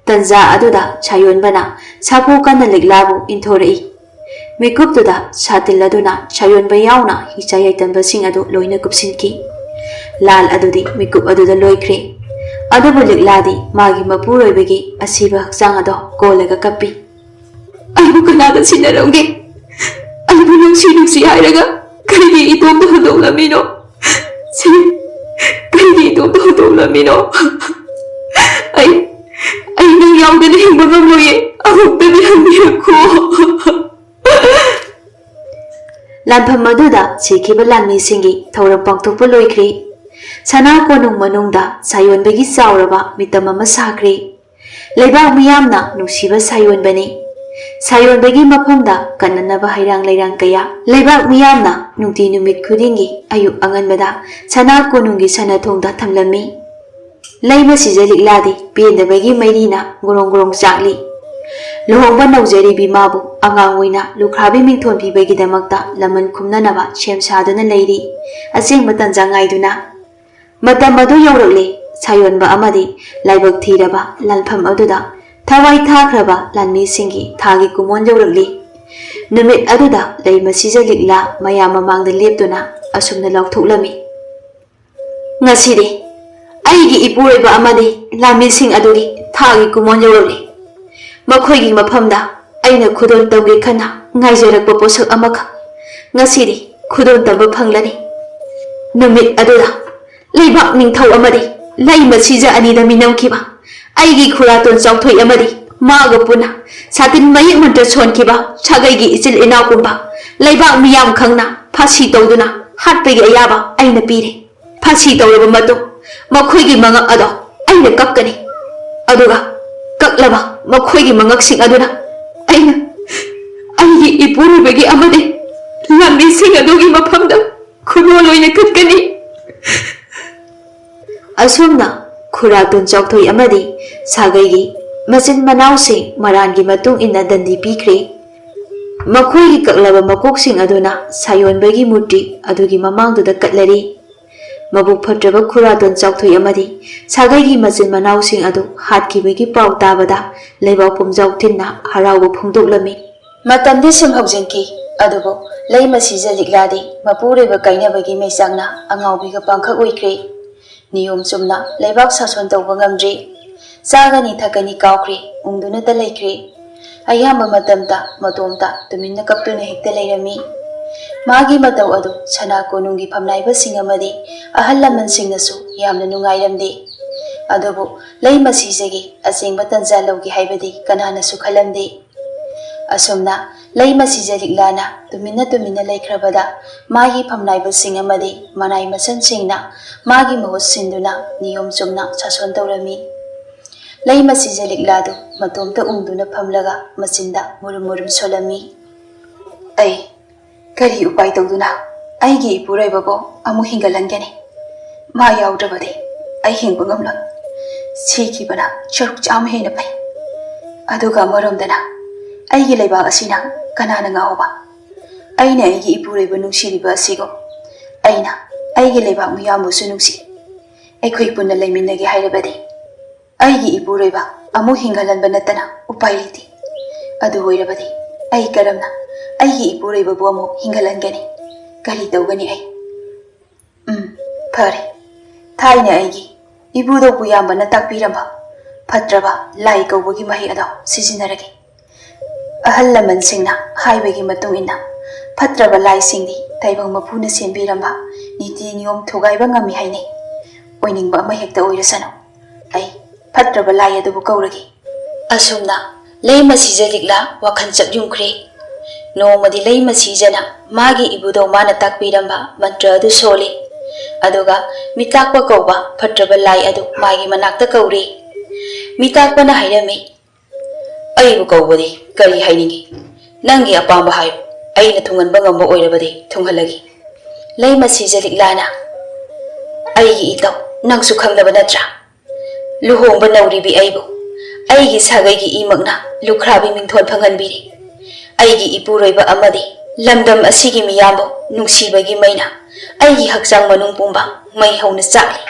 तंजा अदुदा सायोनबना साफो कन्ना लिकलाबु इंथोरई मिकुपतुदा सातिल अदुना सायोनबा यावना हिचा यैतंबसिंग अदु लोइना कुपसिनकी लाल अदुदी मिकुप अदुदा लोइख्रे अदुबु लिकलादी मागी मपुरोइबगी असिबा हक्चांग अदो कोलगा कप्पी अइबु कनादा सिनरंगे अइबु नुंसी हाइरगा करिगी इतोमदा हदोलमिनो सी करिगी इतोमदा हदोलमिनो आई नंग यावदना हिंबा ngamloye अमुक्तदि हंबिरखो लानफम मदुदा सिखिबा लानमीसिंगी थौरम पांथोकपा लोइख्रे सना कोनुंग मनुंगदा सायोनबगी चावरबा मितम अमा साख्रे लेबाक मियामना नुसिबा सायोनबने ꯁꯥꯌꯣꯟꯕꯒꯤ ꯃꯐꯝꯗ ꯀꯟꯅꯅꯕ ꯍꯩꯔꯥꯡ ꯂꯩꯔꯥꯡ ꯀꯌꯥ ꯂꯩꯕꯥꯛ ꯃꯤꯌꯥꯝꯅ ꯅꯨꯡꯇꯤ ꯅꯨꯃꯤꯠ ꯈꯨꯗꯤꯡꯒꯤ ꯑꯌꯨꯛ ꯑꯉꯟꯕꯗ ꯁꯅꯥ ꯀꯣꯅꯨꯡꯒꯤ ꯁꯅꯊꯣꯡꯗ ꯊꯝꯂꯝꯃꯤ꯫ ꯂꯩꯃ ꯁꯤꯖ ꯂꯤꯛꯂꯥꯗꯤ ꯄꯦꯟꯗꯕꯒꯤ ꯃꯩꯔꯤꯅ ꯒꯣꯔꯣꯡ ꯒꯣꯔꯣꯡ ꯆꯥꯛꯂꯤ꯫ ꯂꯨꯍꯣꯡꯕ ꯅꯧꯖꯔꯤꯕꯤ ꯃꯥꯕꯨ ꯑꯉꯥꯡ ꯑꯣꯏꯅ ꯂꯨꯈ꯭ꯔꯥꯕꯤ ꯃꯤꯡꯊꯣꯟ ꯄꯤꯕꯒꯤꯗꯃꯛꯇ ꯂꯃꯟ ꯈꯨꯝꯅꯅꯕ ꯁꯦꯝ ꯁꯥꯗꯨꯅ ꯂꯩꯔꯤ ꯑꯁꯦꯡꯕ ꯇꯟꯖꯥ ꯉꯥꯏꯗꯨꯅ꯫ ꯃꯇꯝ ꯑꯗꯨ ꯌꯧꯔꯛꯂꯦ꯫ ꯁꯥꯌꯣꯟꯕ ꯑꯃꯗꯤ ꯂꯥꯏꯕꯛ ꯊꯤꯔꯕ ꯂꯥꯟꯐꯝ ꯑꯗꯨꯗ ꯊꯋꯥꯏ ꯊꯥꯈ꯭ꯔꯕ ꯂꯥꯟꯃꯤꯁꯤꯡꯒꯤ ꯊꯥꯒꯤ ꯀꯨꯝꯑꯣꯟ ꯌꯧꯔꯛꯂꯤ꯫ ꯅꯨꯃꯤꯠ ꯑꯗꯨꯗ ꯂꯩꯃ ꯁꯤꯖ ꯂꯤꯛꯂꯥ ꯃꯌꯥꯝ ꯃꯃꯥꯡꯗ ꯂꯦꯞꯇꯨꯅ ꯑꯁꯨꯝꯅ ꯂꯥꯎꯊꯣꯛꯂꯝꯃꯤ꯫ ꯉꯁꯤꯗꯤ ꯑꯩꯒꯤ ꯏꯄꯨꯔꯣꯏꯕ ꯑꯃꯗꯤ ꯂꯥꯟꯃꯤꯁꯤꯡ ꯑꯗꯨꯒꯤ ꯊꯥꯒꯤ ꯀꯨꯝꯑꯣꯟ ꯌꯧꯔꯛꯂꯤ꯫ ꯃꯈꯣꯏꯒꯤ ꯃꯐꯝꯗ ꯑꯩꯅ ꯈꯨꯗꯣꯜ ꯇꯧꯒꯦ ꯈꯟꯅ ꯉꯥꯏꯖꯔꯛꯄ ꯄꯣꯠꯁꯛ ꯑꯃꯈꯛ ꯉꯁꯤꯗꯤ ꯈꯨꯗꯣꯜ ꯇꯝꯕ ꯐꯪꯂꯅꯤ꯫ ꯅꯨꯃꯤꯠ ꯑꯗꯨꯗ ꯂꯩꯕꯥꯛ ꯅꯤꯡꯊꯧ ꯑꯃꯗꯤ ꯂꯩꯃ ꯁꯤꯖ ꯑꯅꯤꯗ ꯃꯤꯅꯝꯈꯤꯕ ꯑꯩꯒꯤ ꯈꯨꯔꯥꯇꯣꯟ ꯆꯥꯎꯊꯣꯏ ꯑꯃꯗꯤ ꯃꯥꯒ ꯄꯨꯟꯅ ꯁꯥꯇꯤꯟ ꯃꯌꯦꯛ ꯃꯟꯇ꯭ꯔ ꯁꯣꯟꯈꯤꯕ ꯁꯥꯒꯩꯒꯤ ꯏꯆꯤꯜ ꯏꯅꯥꯎꯒꯨꯝꯕ ꯂꯩꯕꯥꯛ ꯃꯤꯌꯥꯝ ꯈꯪꯅ ꯐꯥꯁꯤ ꯇꯧꯗꯨꯅ ꯍꯥꯠꯄꯒꯤ ꯑꯌꯥꯕ ꯑꯩꯅ ꯄꯤꯔꯦ꯫ ꯐꯥꯁꯤ ꯇꯧꯔꯕ ꯃꯇꯨꯡ ꯃꯈꯣꯏꯒꯤ ꯃꯉꯛ ꯑꯗꯣ ꯑꯩꯅ ꯀꯛꯀꯅꯤ꯫ ꯑꯗꯨꯒ ꯀꯛꯂꯕ ꯃꯈꯣꯏꯒꯤ ꯃꯉꯛꯁꯤꯡ ꯑꯗꯨꯅ ꯑꯩꯅ ꯑꯩꯒꯤ ꯏꯄꯨꯔꯣꯏꯕꯒꯤ ꯑꯃꯗꯤ ꯂꯥꯟꯃꯤꯁꯤꯡ ꯑꯗꯨꯒꯤ ꯃꯐꯝꯗ ꯈꯨꯗꯣꯜ ꯑꯣꯏꯅ ꯀꯠꯀꯅꯤ꯫ ꯑꯁꯨꯝꯅ ꯈꯨꯔꯥꯇꯣꯟ ꯆꯥꯎꯊꯣꯏ ꯑꯃꯗꯤ ꯁꯥꯒꯩꯒꯤ ꯃꯆꯤꯟ ꯃꯅꯥꯎꯁꯤꯡ ꯃꯔꯥꯟꯒꯤ ꯃꯇꯨꯡ ꯏꯟꯅ ꯗꯟꯗꯤ ꯄꯤꯈ꯭ꯔꯦ꯫ ꯃꯈꯣꯏꯒꯤ ꯀꯛꯂꯕ ꯃꯀꯣꯛꯁꯤꯡ ꯑꯗꯨꯅ ꯁꯥꯌꯣꯟꯕꯒꯤ ꯃꯨꯔꯇꯤ ꯑꯗꯨꯒꯤ ꯃꯃꯥꯡꯗꯨꯗ ꯀꯠꯂꯔꯤ꯫ ꯃꯕꯨꯛ ꯐꯠꯇ꯭ꯔꯕ ꯈꯨꯔꯥꯇꯣꯟ ꯆꯥꯎꯊꯣꯏ ꯑꯃꯗꯤ ꯁꯥꯒꯩꯒꯤ ꯃꯆꯤꯟ ꯃꯅꯥꯎꯁꯤꯡ ꯑꯗꯨ ꯍꯥꯠꯈꯤꯕꯒꯤ ꯄꯥꯎ ꯇꯥꯕꯗ ꯂꯩꯕꯥꯛ ꯄꯨꯝꯖꯥꯎ ꯊꯤꯟꯅ ꯍꯔꯥꯎꯕ ꯐꯣꯡꯗꯣꯛꯂꯝꯃꯤ꯫ ꯃꯇꯝꯗꯤ ꯁꯨꯝ ꯍꯧꯖꯤꯟꯈꯤ꯫ ꯑꯗꯨꯕꯨ ꯂꯩꯃ ꯁꯤꯖ ꯂꯤꯛꯂꯥꯗꯤ ꯃꯄꯨꯔꯣꯏꯕ ꯀꯥꯏꯅꯕꯒꯤ ꯃꯩꯆꯥꯛꯅ ꯑꯉꯥꯎꯕꯤꯒ ꯄꯥꯡꯈꯛ ꯑꯣꯏꯈ꯭ꯔꯦ꯫ ꯅꯤꯌꯣꯝ ꯆꯨꯝꯅ ꯂꯩꯕꯥꯛ ꯁꯥꯁꯣꯟ ꯇꯧꯕ ꯉꯝꯗ꯭ꯔꯦ꯫ ꯆꯥꯒꯅꯤ ꯊꯛꯀꯅꯤ ꯀꯥꯎꯈ꯭ꯔꯦ, ꯎꯪꯗꯨꯅꯇ ꯂꯩꯈ꯭ꯔꯦ꯫ ꯑꯌꯥꯝꯕ ꯃꯇꯝꯗ ꯃꯇꯣꯝꯇ ꯇꯨꯃꯤꯟꯅ ꯀꯞꯇꯨꯅ ꯍꯦꯛꯇ ꯂꯩꯔꯝꯃꯤ꯫ ꯃꯥꯒꯤ ꯃꯇꯧ ꯑꯗꯨ ꯁꯅꯥ ꯀꯣꯅꯨꯡꯒꯤ ꯐꯝꯅꯥꯏꯕꯁꯤꯡ ꯑꯃꯗꯤ ꯑꯍꯜ ꯂꯃꯟꯁꯤꯡꯅꯁꯨ ꯌꯥꯝꯅ ꯅꯨꯡꯉꯥꯏꯔꯝꯗꯦ꯫ ꯑꯗꯨꯕꯨ ꯂꯩꯃ ꯁꯤꯖꯒꯤ ꯑꯁꯦꯡꯕ ꯇꯟꯖꯥ ꯂꯧꯒꯦ ꯍꯥꯏꯕꯗꯤ ꯀꯅꯥꯅꯁꯨ ꯈꯜꯂꯝꯗꯦ꯫ ꯑꯁꯨꯝꯅ ꯂꯩꯃ ꯁꯤꯖ ꯂꯤꯛꯂꯥꯅ ꯇꯨꯃꯤꯟꯅ ꯇꯨꯃꯤꯟꯅ ꯂꯩꯈ꯭ꯔꯕꯗ ꯃꯥꯒꯤ ꯐꯝꯅꯥꯏꯕꯁꯤꯡ ꯑꯃꯗꯤ ꯃꯅꯥꯏ ꯃꯆꯟꯁꯤꯡꯅ ꯃꯥꯒꯤ ꯃꯍꯨꯠ ꯁꯤꯟꯗꯨꯅ ꯅꯤꯌꯣꯝ ꯆꯨꯝꯅ ꯁꯥꯁꯣꯟ ꯇꯧꯔꯝꯃꯤ꯫ ꯂꯩꯃ ꯁꯤꯖ ꯂꯤꯛꯂꯥꯗꯨ ꯃꯇꯣꯝꯇ ꯎꯪꯗꯨꯅ ꯐꯝꯂꯒ ꯃꯆꯤꯟꯗ ꯃꯨꯔꯨꯝ ꯃꯨꯔꯨꯝ ꯁꯣꯜꯂꯝꯃꯤ꯫ ꯑꯩ ꯀꯔꯤ ꯎꯄꯥꯏ ꯇꯧꯗꯨꯅ ꯑꯩꯒꯤ ꯏꯄꯨꯔꯣꯏꯕꯕꯨ ꯑꯃꯨꯛ ꯍꯤꯡꯒꯠꯍꯟꯒꯅꯤ? ꯃꯥ ꯌꯥꯎꯗ꯭ꯔꯕꯗꯤ ꯑꯩ ꯍꯤꯡꯕ ꯉꯝꯂꯣꯏ꯫ ꯁꯤꯈꯤꯕꯅ ꯁꯔꯨꯛ ꯆꯥꯝꯃ ꯍꯦꯟꯅ ꯐꯩ꯫ ꯑꯗꯨꯒ ꯑꯃꯔꯣꯝꯗꯅ ꯑꯩꯒꯤ ꯂꯩꯕꯥꯛ ꯑꯁꯤꯅ ꯀꯅꯥꯅ ꯉꯥꯛꯍꯧꯕ? ꯑꯩꯅ ꯑꯩꯒꯤ ꯏꯄꯨꯔꯣꯏꯕ ꯅꯨꯡꯁꯤꯔꯤꯕ ꯑꯁꯤꯒꯨꯝ ꯑꯩꯅ ꯑꯩꯒꯤ ꯂꯩꯕꯥꯛ ꯃꯤꯌꯥꯝꯕꯨꯁꯨ ꯅꯨꯡꯁꯤ꯫ ꯑꯩꯈꯣꯏ ꯄꯨꯟꯅ ꯂꯩꯃꯤꯟꯅꯒꯦ ꯍꯥꯏꯔꯕꯗꯤ ꯑꯩꯒꯤ ꯏꯄꯨꯔꯣꯏꯕ ꯑꯃꯨꯛ ꯍꯤꯡꯒꯠꯍꯟꯕ ꯅꯠꯇꯅ ꯎꯄꯥꯏ ꯂꯩꯇꯦ꯫ ꯑꯗꯨ ꯑꯣꯏꯔꯕꯗꯤ ꯑꯩ ꯀꯔꯝꯅ ꯑꯩꯒꯤ ꯏꯄꯨꯔꯣꯏꯕꯕꯨ ꯑꯃꯨꯛ ꯍꯤꯡꯒꯠꯍꯟꯒꯅꯤ? ꯀꯔꯤ ꯇꯧꯒꯅꯤ ꯑꯩ? ꯐꯔꯦ, ꯊꯥꯏꯅ ꯑꯩꯒꯤ ꯏꯕꯨꯙꯧ ꯄꯨꯌꯥꯝꯕꯅ ꯇꯥꯛꯄꯤꯔꯝꯕ ꯐꯠꯇ꯭ꯔꯕ ꯂꯥꯏ ꯀꯧꯕꯒꯤ ꯃꯍꯩ ꯑꯗꯣ ꯁꯤꯖꯤꯟꯅꯔꯒꯦ꯫ ꯑꯍꯜ ꯂꯃꯟꯁꯤꯡꯅ ꯍꯥꯏꯕꯒꯤ ꯃꯇꯨꯡ ꯏꯟꯅ ꯐꯠꯇ꯭ꯔꯕ ꯂꯥꯏꯁꯤꯡꯗꯤ ꯇꯥꯏꯕꯪ ꯃꯄꯨꯅ ꯁꯦꯝꯕꯤꯔꯝꯕ ꯅꯤꯇꯤ ꯅꯤꯌꯣꯝ ꯊꯨꯒꯥꯏꯕ ꯉꯝꯃꯤ ꯍꯥꯏꯅꯩ꯫ ꯑꯣꯏꯅꯤꯡꯕ ꯑꯃ ꯍꯦꯛꯇ ꯑꯣꯏꯔꯁꯅꯨ, ꯑꯩ ꯐꯠꯇ꯭ꯔꯕ ꯂꯥꯏ ꯑꯗꯨꯕꯨ ꯀꯧꯔꯒꯦ꯫ ꯑꯁꯨꯝꯅ ꯂꯩꯃ ꯁꯤꯖ ꯂꯤꯛꯂꯥ ꯋꯥꯈꯜ ꯆꯞꯌꯨꯡꯈ꯭ꯔꯦ꯫ ꯅꯣꯡꯃꯗꯤ ꯂꯩꯃ ꯁꯤꯖꯅ ꯃꯥꯒꯤ ꯏꯕꯨꯙꯧ ꯃꯥꯅ ꯇꯥꯛꯄꯤꯔꯝꯕ ꯃꯟꯇ꯭ꯔ ꯑꯗꯨ ꯁꯣꯜꯂꯤ꯫ ꯑꯗꯨꯒ ꯃꯤꯇꯥꯛꯄ ꯀꯧꯕ ꯐꯠꯇ꯭ꯔꯕ ꯂꯥꯏ ꯑꯗꯨ ꯃꯥꯒꯤ ꯃꯅꯥꯛꯇ ꯀꯧꯔꯤ꯫ ꯃꯤꯇꯥꯛꯄꯅ ꯍꯥꯏꯔꯝꯃꯤ, ꯑꯩꯕꯨ ꯀꯧꯕꯗꯤ ꯀꯔꯤ ꯍꯥꯏꯅꯤꯡꯉꯤ? ꯅꯪꯒꯤ ꯑꯄꯥꯝꯕ ꯍꯥꯏꯌꯨ, ꯑꯩꯅ ꯊꯨꯡꯍꯟꯕ ꯉꯝꯕ ꯑꯣꯏꯔꯕꯗꯤ ꯊꯨꯡꯍꯜꯂꯒꯦ꯫ ꯂꯩꯃ ꯁꯤꯖ ꯂꯤꯛꯂꯥꯅ, ꯑꯩꯒꯤ ꯏꯇꯧ ꯅꯪꯁꯨ ꯈꯪꯂꯕ ꯅꯠꯇ꯭ꯔꯥ? ꯂꯨꯍꯣꯡꯕ ꯅꯧꯔꯤꯕꯤ ꯑꯩꯕꯨ ꯑꯩꯒꯤ ꯁꯥꯒꯩꯒꯤ ꯏꯃꯛꯅ ꯂꯨꯈ꯭ꯔꯥꯕꯤ ꯃꯤꯡꯊꯣꯟ ꯐꯪꯍꯟꯕꯤꯔꯤ꯫ ꯑꯩꯒꯤ ꯏꯄꯨꯔꯣꯏꯕ ꯑꯃꯗꯤ ꯂꯝꯗꯝ ꯑꯁꯤꯒꯤ ꯃꯤꯌꯥꯝꯕꯨ ꯅꯨꯡꯁꯤꯕꯒꯤ ꯃꯩꯅ ꯑꯩꯒꯤ ꯍꯛꯆꯥꯡ ꯃꯅꯨꯡ ꯄꯨꯝꯕ ꯃꯩ ꯍꯧꯅ ꯆꯥꯛꯂꯤ꯫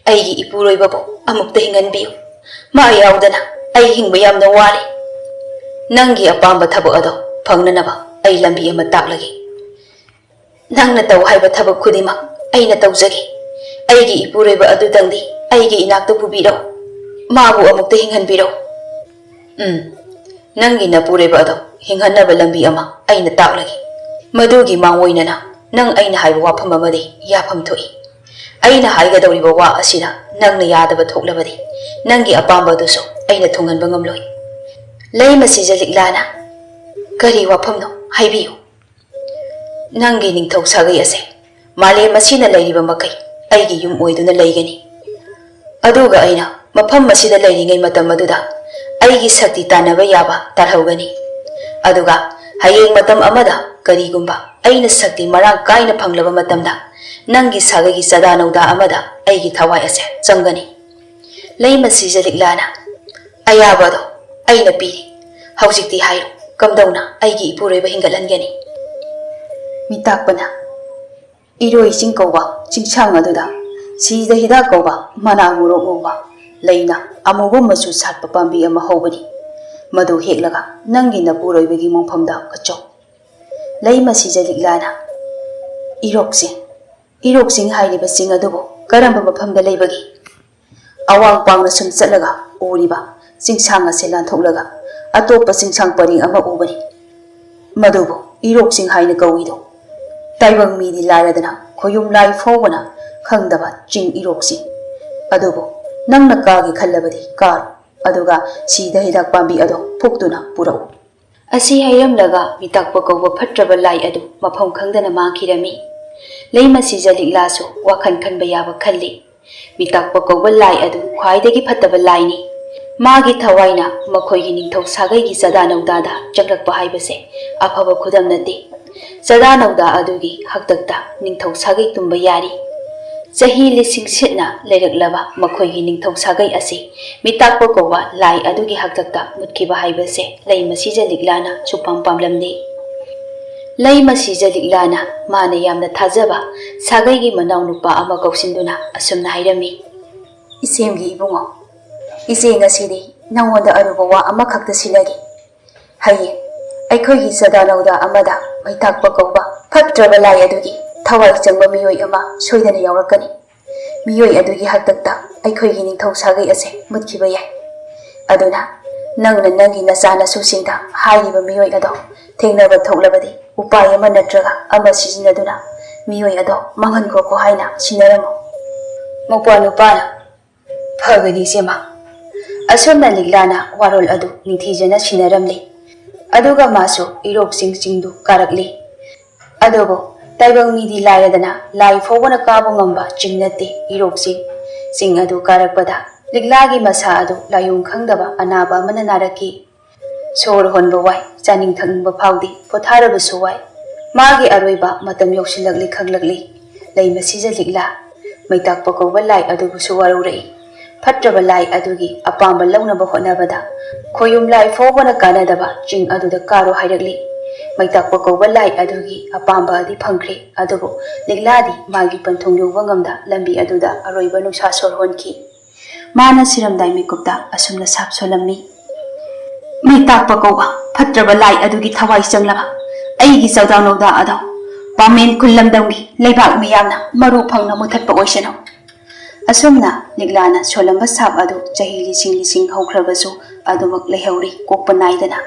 ꯑꯩꯒꯤ ꯏꯄꯨꯔꯣꯏꯕꯕꯨ ꯑꯃꯨꯛꯇ ꯍꯤꯡꯍꯟꯕꯤꯌꯨ꯫ ꯃꯥ ꯌꯥꯎꯗꯅ ꯑꯩ ꯍꯤꯡꯕ ꯌꯥꯝꯅ ꯋꯥꯔꯦ꯫ ꯅꯪꯒꯤ ꯑꯄꯥꯝꯕ ꯊꯕꯛ ꯑꯗꯣ ꯐꯪꯅꯅꯕ ꯑꯩ ꯂꯝꯕꯤ ꯑꯃ ꯇꯥꯛꯂꯒꯦ꯫ ꯅꯪꯅ ꯇꯧ ꯍꯥꯏꯕ ꯊꯕꯛ ꯈꯨꯗꯤꯡꯃꯛ ꯑꯩꯅ ꯇꯧꯖꯒꯦ꯫ ꯑꯩꯒꯤ ꯏꯄꯨꯔꯣꯏꯕ ꯑꯗꯨꯗꯪꯗꯤ ꯑꯩꯒꯤ ꯏꯅꯥꯛꯇ ꯄꯨꯕꯤꯔꯛꯎ꯫ ꯃꯥꯕꯨ ꯑꯃꯨꯛꯇ ꯍꯤꯡꯍꯟꯕꯤꯔꯛꯎ꯫ ꯅꯪꯒꯤ ꯅꯄꯨꯔꯣꯏꯕ ꯑꯗꯣ ꯍꯤꯡꯍꯟꯅꯕ ꯂꯝꯕꯤ ꯑꯃ ꯑꯩꯅ ꯇꯥꯛꯂꯒꯦ꯫ ꯃꯗꯨꯒꯤ ꯃꯥꯡꯑꯣꯏꯅꯅ ꯅꯪ ꯑꯩꯅ ꯍꯥꯏꯕ ꯋꯥꯐꯝ ꯑꯃꯗꯤ ꯌꯥꯐꯝ ꯊꯣꯛꯏ꯫ ꯑꯩꯅ ꯍꯥꯏꯒꯗꯧꯔꯤꯕ ꯋꯥ ꯑꯁꯤꯗ ꯅꯪꯅ ꯌꯥꯗꯕ ꯊꯣꯛꯂꯕꯗꯤ ꯅꯪꯒꯤ ꯑꯄꯥꯝꯕ ꯑꯗꯨꯁꯨ ꯑꯩꯅ ꯊꯨꯡꯍꯟꯕ ꯉꯝꯂꯣꯏ꯫ ꯂꯩꯃ ꯁꯤꯖ ꯂꯤꯛꯂꯥꯅ, ꯀꯔꯤ ꯋꯥꯐꯝꯅꯣ ꯍꯥꯏꯕꯤꯌꯨ꯫ ꯅꯪꯒꯤ ꯅꯤꯡꯊꯧ ꯁꯥꯒꯩ ꯑꯁꯦ ꯃꯥꯂꯦꯝ ꯑꯁꯤꯅ ꯂꯩꯔꯤꯕ ꯃꯈꯩ ꯑꯩꯒꯤ ꯌꯨꯝ ꯑꯣꯏꯗꯨꯅ ꯂꯩꯒꯅꯤ꯫ ꯑꯗꯨꯒ ꯑꯩꯅ ꯃꯐꯝ ꯑꯁꯤꯗ ꯂꯩꯔꯤꯉꯩ ꯃꯇꯝ ꯑꯗꯨꯗ ꯑꯩꯒꯤ ꯁꯛꯇꯤ ꯇꯥꯟꯅꯕ ꯌꯥꯕ ꯇꯥꯜꯍꯧꯒꯅꯤ꯫ ꯑꯗꯨꯒ ꯍꯌꯦꯡ ꯃꯇꯝ ꯑꯃꯗ ꯀꯔꯤꯒꯨꯝꯕ ꯑꯩꯅ ꯁꯛꯇꯤ ꯃꯔꯥꯡ ꯀꯥꯏꯅ ꯐꯪꯂꯕ ꯃꯇꯝꯗ ꯅꯪꯒꯤ ꯁꯥꯒꯩꯒꯤ ꯆꯥꯗꯥ ꯅꯧꯗꯥ ꯑꯃꯗ ꯑꯩꯒꯤ ꯊꯋꯥꯏ ꯑꯁꯦ ꯆꯪꯒꯅꯤ꯫ ꯂꯩꯃ ꯁꯤꯖ ꯂꯤꯛꯂꯥꯅ ꯑꯌꯥꯕ ꯑꯗꯣ ꯑꯩꯅ ꯄꯤꯔꯤ꯫ ꯍꯧꯖꯤꯛꯇꯤ ꯍꯥꯏꯔꯣ ꯀꯝꯗꯧꯅ ꯑꯩꯒꯤ ꯏꯄꯨꯔꯣꯏꯕ ꯍꯤꯡꯒꯠꯍꯟꯒꯅꯤ? ꯃꯤꯇꯥꯛꯄꯅ ꯏꯔꯣꯏ ꯆꯤꯡ ꯀꯧꯕ ꯆꯤꯡꯁꯥꯡ ꯑꯗꯨꯗ ꯁꯤꯗ ꯍꯤꯗꯥꯛ ꯀꯧꯕ ꯃꯅꯥ ꯃꯣꯔꯣꯛ ꯉꯧꯕ ꯂꯩꯅ ꯑꯃꯨꯕ ꯃꯆꯨ ꯁꯥꯠꯄ ꯄꯥꯝꯕꯤ ꯑꯃ ꯍꯧꯕꯅꯤ꯫ ꯃꯗꯨ ꯍꯦꯛꯂꯒ ꯅꯪꯒꯤ ꯅꯄꯨꯔꯣꯏꯕꯒꯤ ꯃꯣꯡꯐꯝꯗ ꯀꯠꯆꯧ꯫ ꯂꯩꯃ ꯁꯤꯖ ꯂꯤꯛꯂꯥꯅ ꯏꯔꯣꯛꯆꯤꯡ ꯍꯥꯏꯔꯤꯕ ꯆꯤꯡ ꯑꯗꯨꯕꯨ ꯀꯔꯝꯕ ꯃꯐꯝꯗ ꯂꯩꯕꯒꯦ? ꯑꯋꯥꯡ ꯄꯥꯡꯅ ꯁꯨꯝ ꯆꯠꯂꯒ ꯎꯔꯤꯕ ꯆꯤꯡꯁꯥꯡ ꯑꯁꯤ ꯂꯥꯟꯊꯣꯛꯂꯒ ꯑꯇꯣꯞꯄ ꯆꯤꯡꯁꯥꯡ ꯄꯔꯦꯡ ꯑꯃ ꯎꯕꯅꯤ꯫ ꯃꯗꯨꯕꯨ ꯏꯔꯣꯛꯆꯤꯡ ꯍꯥꯏꯅ ꯀꯧꯏꯗꯣ꯫ ꯇꯥꯏꯕꯪ ꯃꯤꯗꯤ ꯂꯥꯏꯔꯗꯅ ꯈꯣꯌꯨꯝ ꯂꯥꯏ ꯐꯥꯎꯕꯅ ꯈꯪꯗꯕ ꯆꯤꯡ ꯏꯔꯣꯛꯆꯤꯡ ꯑꯗꯨꯕꯨ ꯅꯪꯅ ꯀꯥꯒꯦ ꯈꯜꯂꯕꯗꯤ ꯀꯥꯔꯣ, ꯑꯗꯨꯒ ꯁꯤꯗ ꯍꯤꯗꯥꯛ ꯄꯥꯝꯕꯤ ꯑꯗꯣ ꯐꯨꯛꯇꯨꯅ ꯄꯨꯔꯛꯎ꯫ ꯑꯁꯤ ꯍꯥꯏꯔꯝꯂꯒ ꯃꯤꯇꯥꯛꯄ ꯀꯧꯕ ꯐꯠꯇ꯭ꯔꯕ ꯂꯥꯏ ꯑꯗꯨ ꯃꯐꯝ ꯈꯪꯗꯅ ꯃꯥꯡꯈꯤꯔꯝꯃꯤ꯫ ꯂꯩꯃ ꯁꯤꯖ ꯂꯤꯛꯂꯥꯁꯨ ꯋꯥꯈꯜ ꯈꯟꯕ ꯌꯥꯕ ꯈꯜꯂꯤ꯫ ꯃꯤꯇꯥꯛꯄ ꯀꯧꯕ ꯂꯥꯏ ꯑꯗꯨ ꯈ꯭ꯋꯥꯏꯗꯒꯤ ꯐꯠꯇꯕ ꯂꯥꯏꯅꯤ꯫ ꯃꯥꯒꯤ ꯊꯋꯥꯏꯅ ꯃꯈꯣꯏꯒꯤ ꯅꯤꯡꯊꯧ ꯁꯥꯒꯩꯒꯤ ꯆꯥꯗꯥ ꯅꯧꯗꯥꯗ ꯆꯪꯂꯛꯄ ꯍꯥꯏꯕꯁꯦ ꯑꯐꯕ ꯈꯨꯗꯝ ꯅꯠꯇꯦ꯫ ꯆꯥꯗꯥ ꯅꯧꯗꯥ ꯑꯗꯨꯒꯤ ꯍꯥꯛꯇꯛꯇ ꯅꯤꯡꯊꯧ ꯁꯥꯒꯩ ꯇꯨꯝꯕ ꯌꯥꯔꯤ꯫ ꯆꯍꯤ ꯂꯤꯁꯤꯡ ꯁꯤꯠꯅ ꯂꯩꯔꯛꯂꯕ ꯃꯈꯣꯏꯒꯤ ꯅꯤꯡꯊꯧ ꯁꯥꯒꯩ ꯑꯁꯤ ꯃꯤꯇꯥꯛꯄ ꯀꯧꯕ ꯂꯥꯏ ꯑꯗꯨꯒꯤ ꯍꯥꯛꯇꯛꯇ ꯃꯨꯠꯈꯤꯕ ꯍꯥꯏꯕꯁꯦ ꯂꯩꯃ ꯁꯤꯖ ꯂꯤꯛꯂꯥꯅ ꯁꯨꯄꯥꯝ ꯄꯥꯝꯂꯝꯗꯦ꯫ ꯂꯩꯃ ꯁꯤꯖ ꯂꯤꯛꯂꯥꯅ ꯃꯥꯅ ꯌꯥꯝꯅ ꯊꯥꯖꯕ ꯁꯥꯒꯩꯒꯤ ꯃꯅꯥꯎ ꯅꯨꯄꯥ ꯑꯃ ꯀꯧꯁꯤꯟꯗꯨꯅ ꯑꯁꯨꯝꯅ ꯍꯥꯏꯔꯝꯃꯤ꯫ ꯏꯆꯦꯝꯒꯤ ꯏꯕꯨꯡꯉꯣ, ꯏꯆꯦ ꯉꯁꯤꯗꯤ ꯅꯉꯣꯟꯗ ꯑꯔꯨꯕ ꯋꯥ ꯑꯃꯈꯛꯇ ꯁꯤꯟꯅꯔꯤ꯫ ꯍꯌꯦꯡ ꯑꯩꯈꯣꯏꯒꯤ ꯆꯥꯗꯥ ꯅꯧꯗꯥ ꯑꯃꯗ ꯃꯩꯇꯥꯛꯄ ꯀꯧꯕ ꯐꯠꯇ꯭ꯔꯕ ꯂꯥꯏ ꯑꯗꯨꯒꯤ ꯊꯋꯥꯏ ꯆꯪꯕ ꯃꯤꯑꯣꯏ ꯑꯃ ꯁꯣꯏꯗꯅ ꯌꯥꯎꯔꯛꯀꯅꯤ꯫ ꯃꯤꯑꯣꯏ ꯑꯗꯨꯒꯤ ꯍꯥꯛꯇꯛꯇ ꯑꯩꯈꯣꯏꯒꯤ ꯅꯤꯡꯊꯧ ꯁꯥꯒꯩ ꯑꯁꯦ ꯃꯨꯠꯈꯤꯕ ꯌꯥꯏ꯫ ꯑꯗꯨꯅ ꯅꯪꯅ ꯅꯪꯒꯤ ꯅꯆꯥ ꯅꯁꯨꯁꯤꯡꯗ ꯍꯥꯏꯔꯤꯕ ꯃꯤꯑꯣꯏ ꯑꯗꯣ ꯊꯦꯡꯅꯕ ꯊꯣꯛꯂꯕꯗꯤ ꯎꯄꯥꯏ ꯑꯃ ꯅꯠꯇ꯭ꯔꯒ ꯑꯃ ꯁꯤꯖꯤꯟꯅꯗꯨꯅ ꯃꯤꯑꯣꯏ ꯑꯗꯣ ꯃꯥꯡꯍꯟꯈꯣꯀꯣ ꯍꯥꯏꯅ ꯁꯤꯟꯅꯔꯝꯃꯨ꯫ ꯃꯧꯄ꯭ꯋꯥ ꯅꯨꯄꯥꯅ ꯐꯒꯅꯤ ꯏꯆꯦꯃ꯫ ꯑꯁꯨꯝꯅ ꯂꯤꯛꯂꯥꯅ ꯋꯥꯔꯣꯜ ꯑꯗꯨ ꯅꯤꯡꯊꯤꯖꯅ ꯁꯤꯟꯅꯔꯝꯂꯤ꯫ ꯑꯗꯨꯒ ꯃꯥꯁꯨ ꯏꯔꯣꯛꯆꯤꯡ ꯆꯤꯡꯗꯨ ꯀꯥꯔꯛꯂꯤ꯫ ꯑꯗꯨꯕꯨ ꯇꯥꯏꯕꯪ ꯃꯤꯗꯤ ꯂꯥꯏꯔꯗꯅ ꯂꯥꯏ ꯐꯥꯎꯕꯅ ꯀꯥꯕ ꯉꯝꯕ ꯆꯤꯡ ꯅꯠꯇꯦ ꯏꯔꯣꯛꯆꯤꯡ꯫ ꯆꯤꯡ ꯑꯗꯨ ꯀꯥꯔꯛꯄꯗ ꯂꯤꯛꯂꯥꯒꯤ ꯃꯁꯥ ꯑꯗꯨ ꯂꯥꯏꯑꯣꯡ ꯈꯪꯗꯕ ꯑꯅꯥꯕ ꯑꯃꯅ ꯅꯥꯔꯛꯈꯤ꯫ ꯁꯣꯔ ꯍꯣꯟꯕ ꯋꯥꯏ, ꯆꯥꯅꯤꯡ ꯊꯛꯅꯤꯡꯕ ꯐꯥꯎꯗꯦ, ꯄꯣꯊꯥꯔꯕꯁꯨ ꯋꯥꯏ꯫ ꯃꯥꯒꯤ ꯑꯔꯣꯏꯕ ꯃꯇꯝ ꯌꯧꯁꯤꯜꯂꯛꯂꯤ ꯈꯪꯂꯛꯂꯤ꯫ ꯂꯩꯃ ꯁꯤꯖ ꯂꯤꯛꯂꯥ ꯃꯩꯇꯥꯛꯄ ꯀꯧꯕ ꯂꯥꯏ ꯑꯗꯨꯕꯨꯁꯨ ꯋꯥꯔꯧꯔꯛꯏ꯫ ꯐꯠꯇ꯭ꯔꯕ ꯂꯥꯏ ꯑꯗꯨꯒꯤ ꯑꯄꯥꯝꯕ ꯂꯧꯅꯕ ꯍꯣꯠꯅꯕꯗ ꯈꯣꯌꯨꯝ ꯂꯥꯏ ꯐꯥꯎꯕꯅ ꯀꯥꯟꯅꯗꯕ ꯆꯤꯡ ꯑꯗꯨꯗ ꯀꯥꯔꯣ ꯍꯥꯏꯔꯛꯂꯤ꯫ ꯃꯩꯇꯥꯛꯄ ꯀꯧꯕ ꯂꯥꯏ ꯑꯗꯨꯒꯤ ꯑꯄꯥꯝꯕ ꯑꯗꯤ ꯐꯪꯈ꯭ꯔꯦ꯫ ꯑꯗꯨꯕꯨ ꯂꯤꯛꯂꯥꯗꯤ ꯃꯥꯒꯤ ꯄꯟꯊꯨꯡ ꯌꯧꯕ ꯉꯝꯗ ꯂꯝꯕꯤ ꯑꯗꯨꯗ ꯑꯔꯣꯏꯕ ꯅꯨꯡꯁꯥ ꯁꯣꯔ ꯍꯣꯟꯈꯤ꯫ ꯃꯥꯅ ꯁꯤꯔꯝꯗꯥꯏ ꯃꯤꯀꯨꯞꯇ ꯑꯁꯨꯝꯅ ꯁꯥꯞ ꯁꯣꯜꯂꯝꯃꯤ꯫ ꯃꯩꯇꯥꯛꯄ ꯀꯧꯕ ꯐꯠꯇ꯭ꯔꯕ ꯂꯥꯏ ꯑꯗꯨꯒꯤ ꯊꯋꯥꯏ ꯆꯪꯂꯕ ꯑꯩꯒꯤ ꯆꯥꯗꯥ ꯅꯧꯗꯥ ꯑꯗꯣ ꯄꯥꯃꯦꯟ ꯈꯨꯜ ꯂꯝꯗꯝꯒꯤ ꯂꯩꯕꯥꯛ ꯃꯤꯌꯥꯝꯅ ꯃꯔꯨ ꯐꯪꯅ ꯃꯨꯊꯠꯄ ꯑꯣꯏꯁꯅꯨ꯫ ꯑꯁꯨꯝꯅ ꯂꯤꯛꯂꯥꯅ ꯁꯣꯜꯂꯝꯕ ꯁꯥꯞ ꯑꯗꯨ ꯆꯍꯤ ꯂꯤꯁꯤꯡ ꯍꯧꯈ꯭ꯔꯕꯁꯨ ꯑꯗꯨꯃꯛ ꯂꯩꯍꯧꯔꯤ ꯀꯣꯛꯄ ꯅꯥꯏꯗꯅ꯫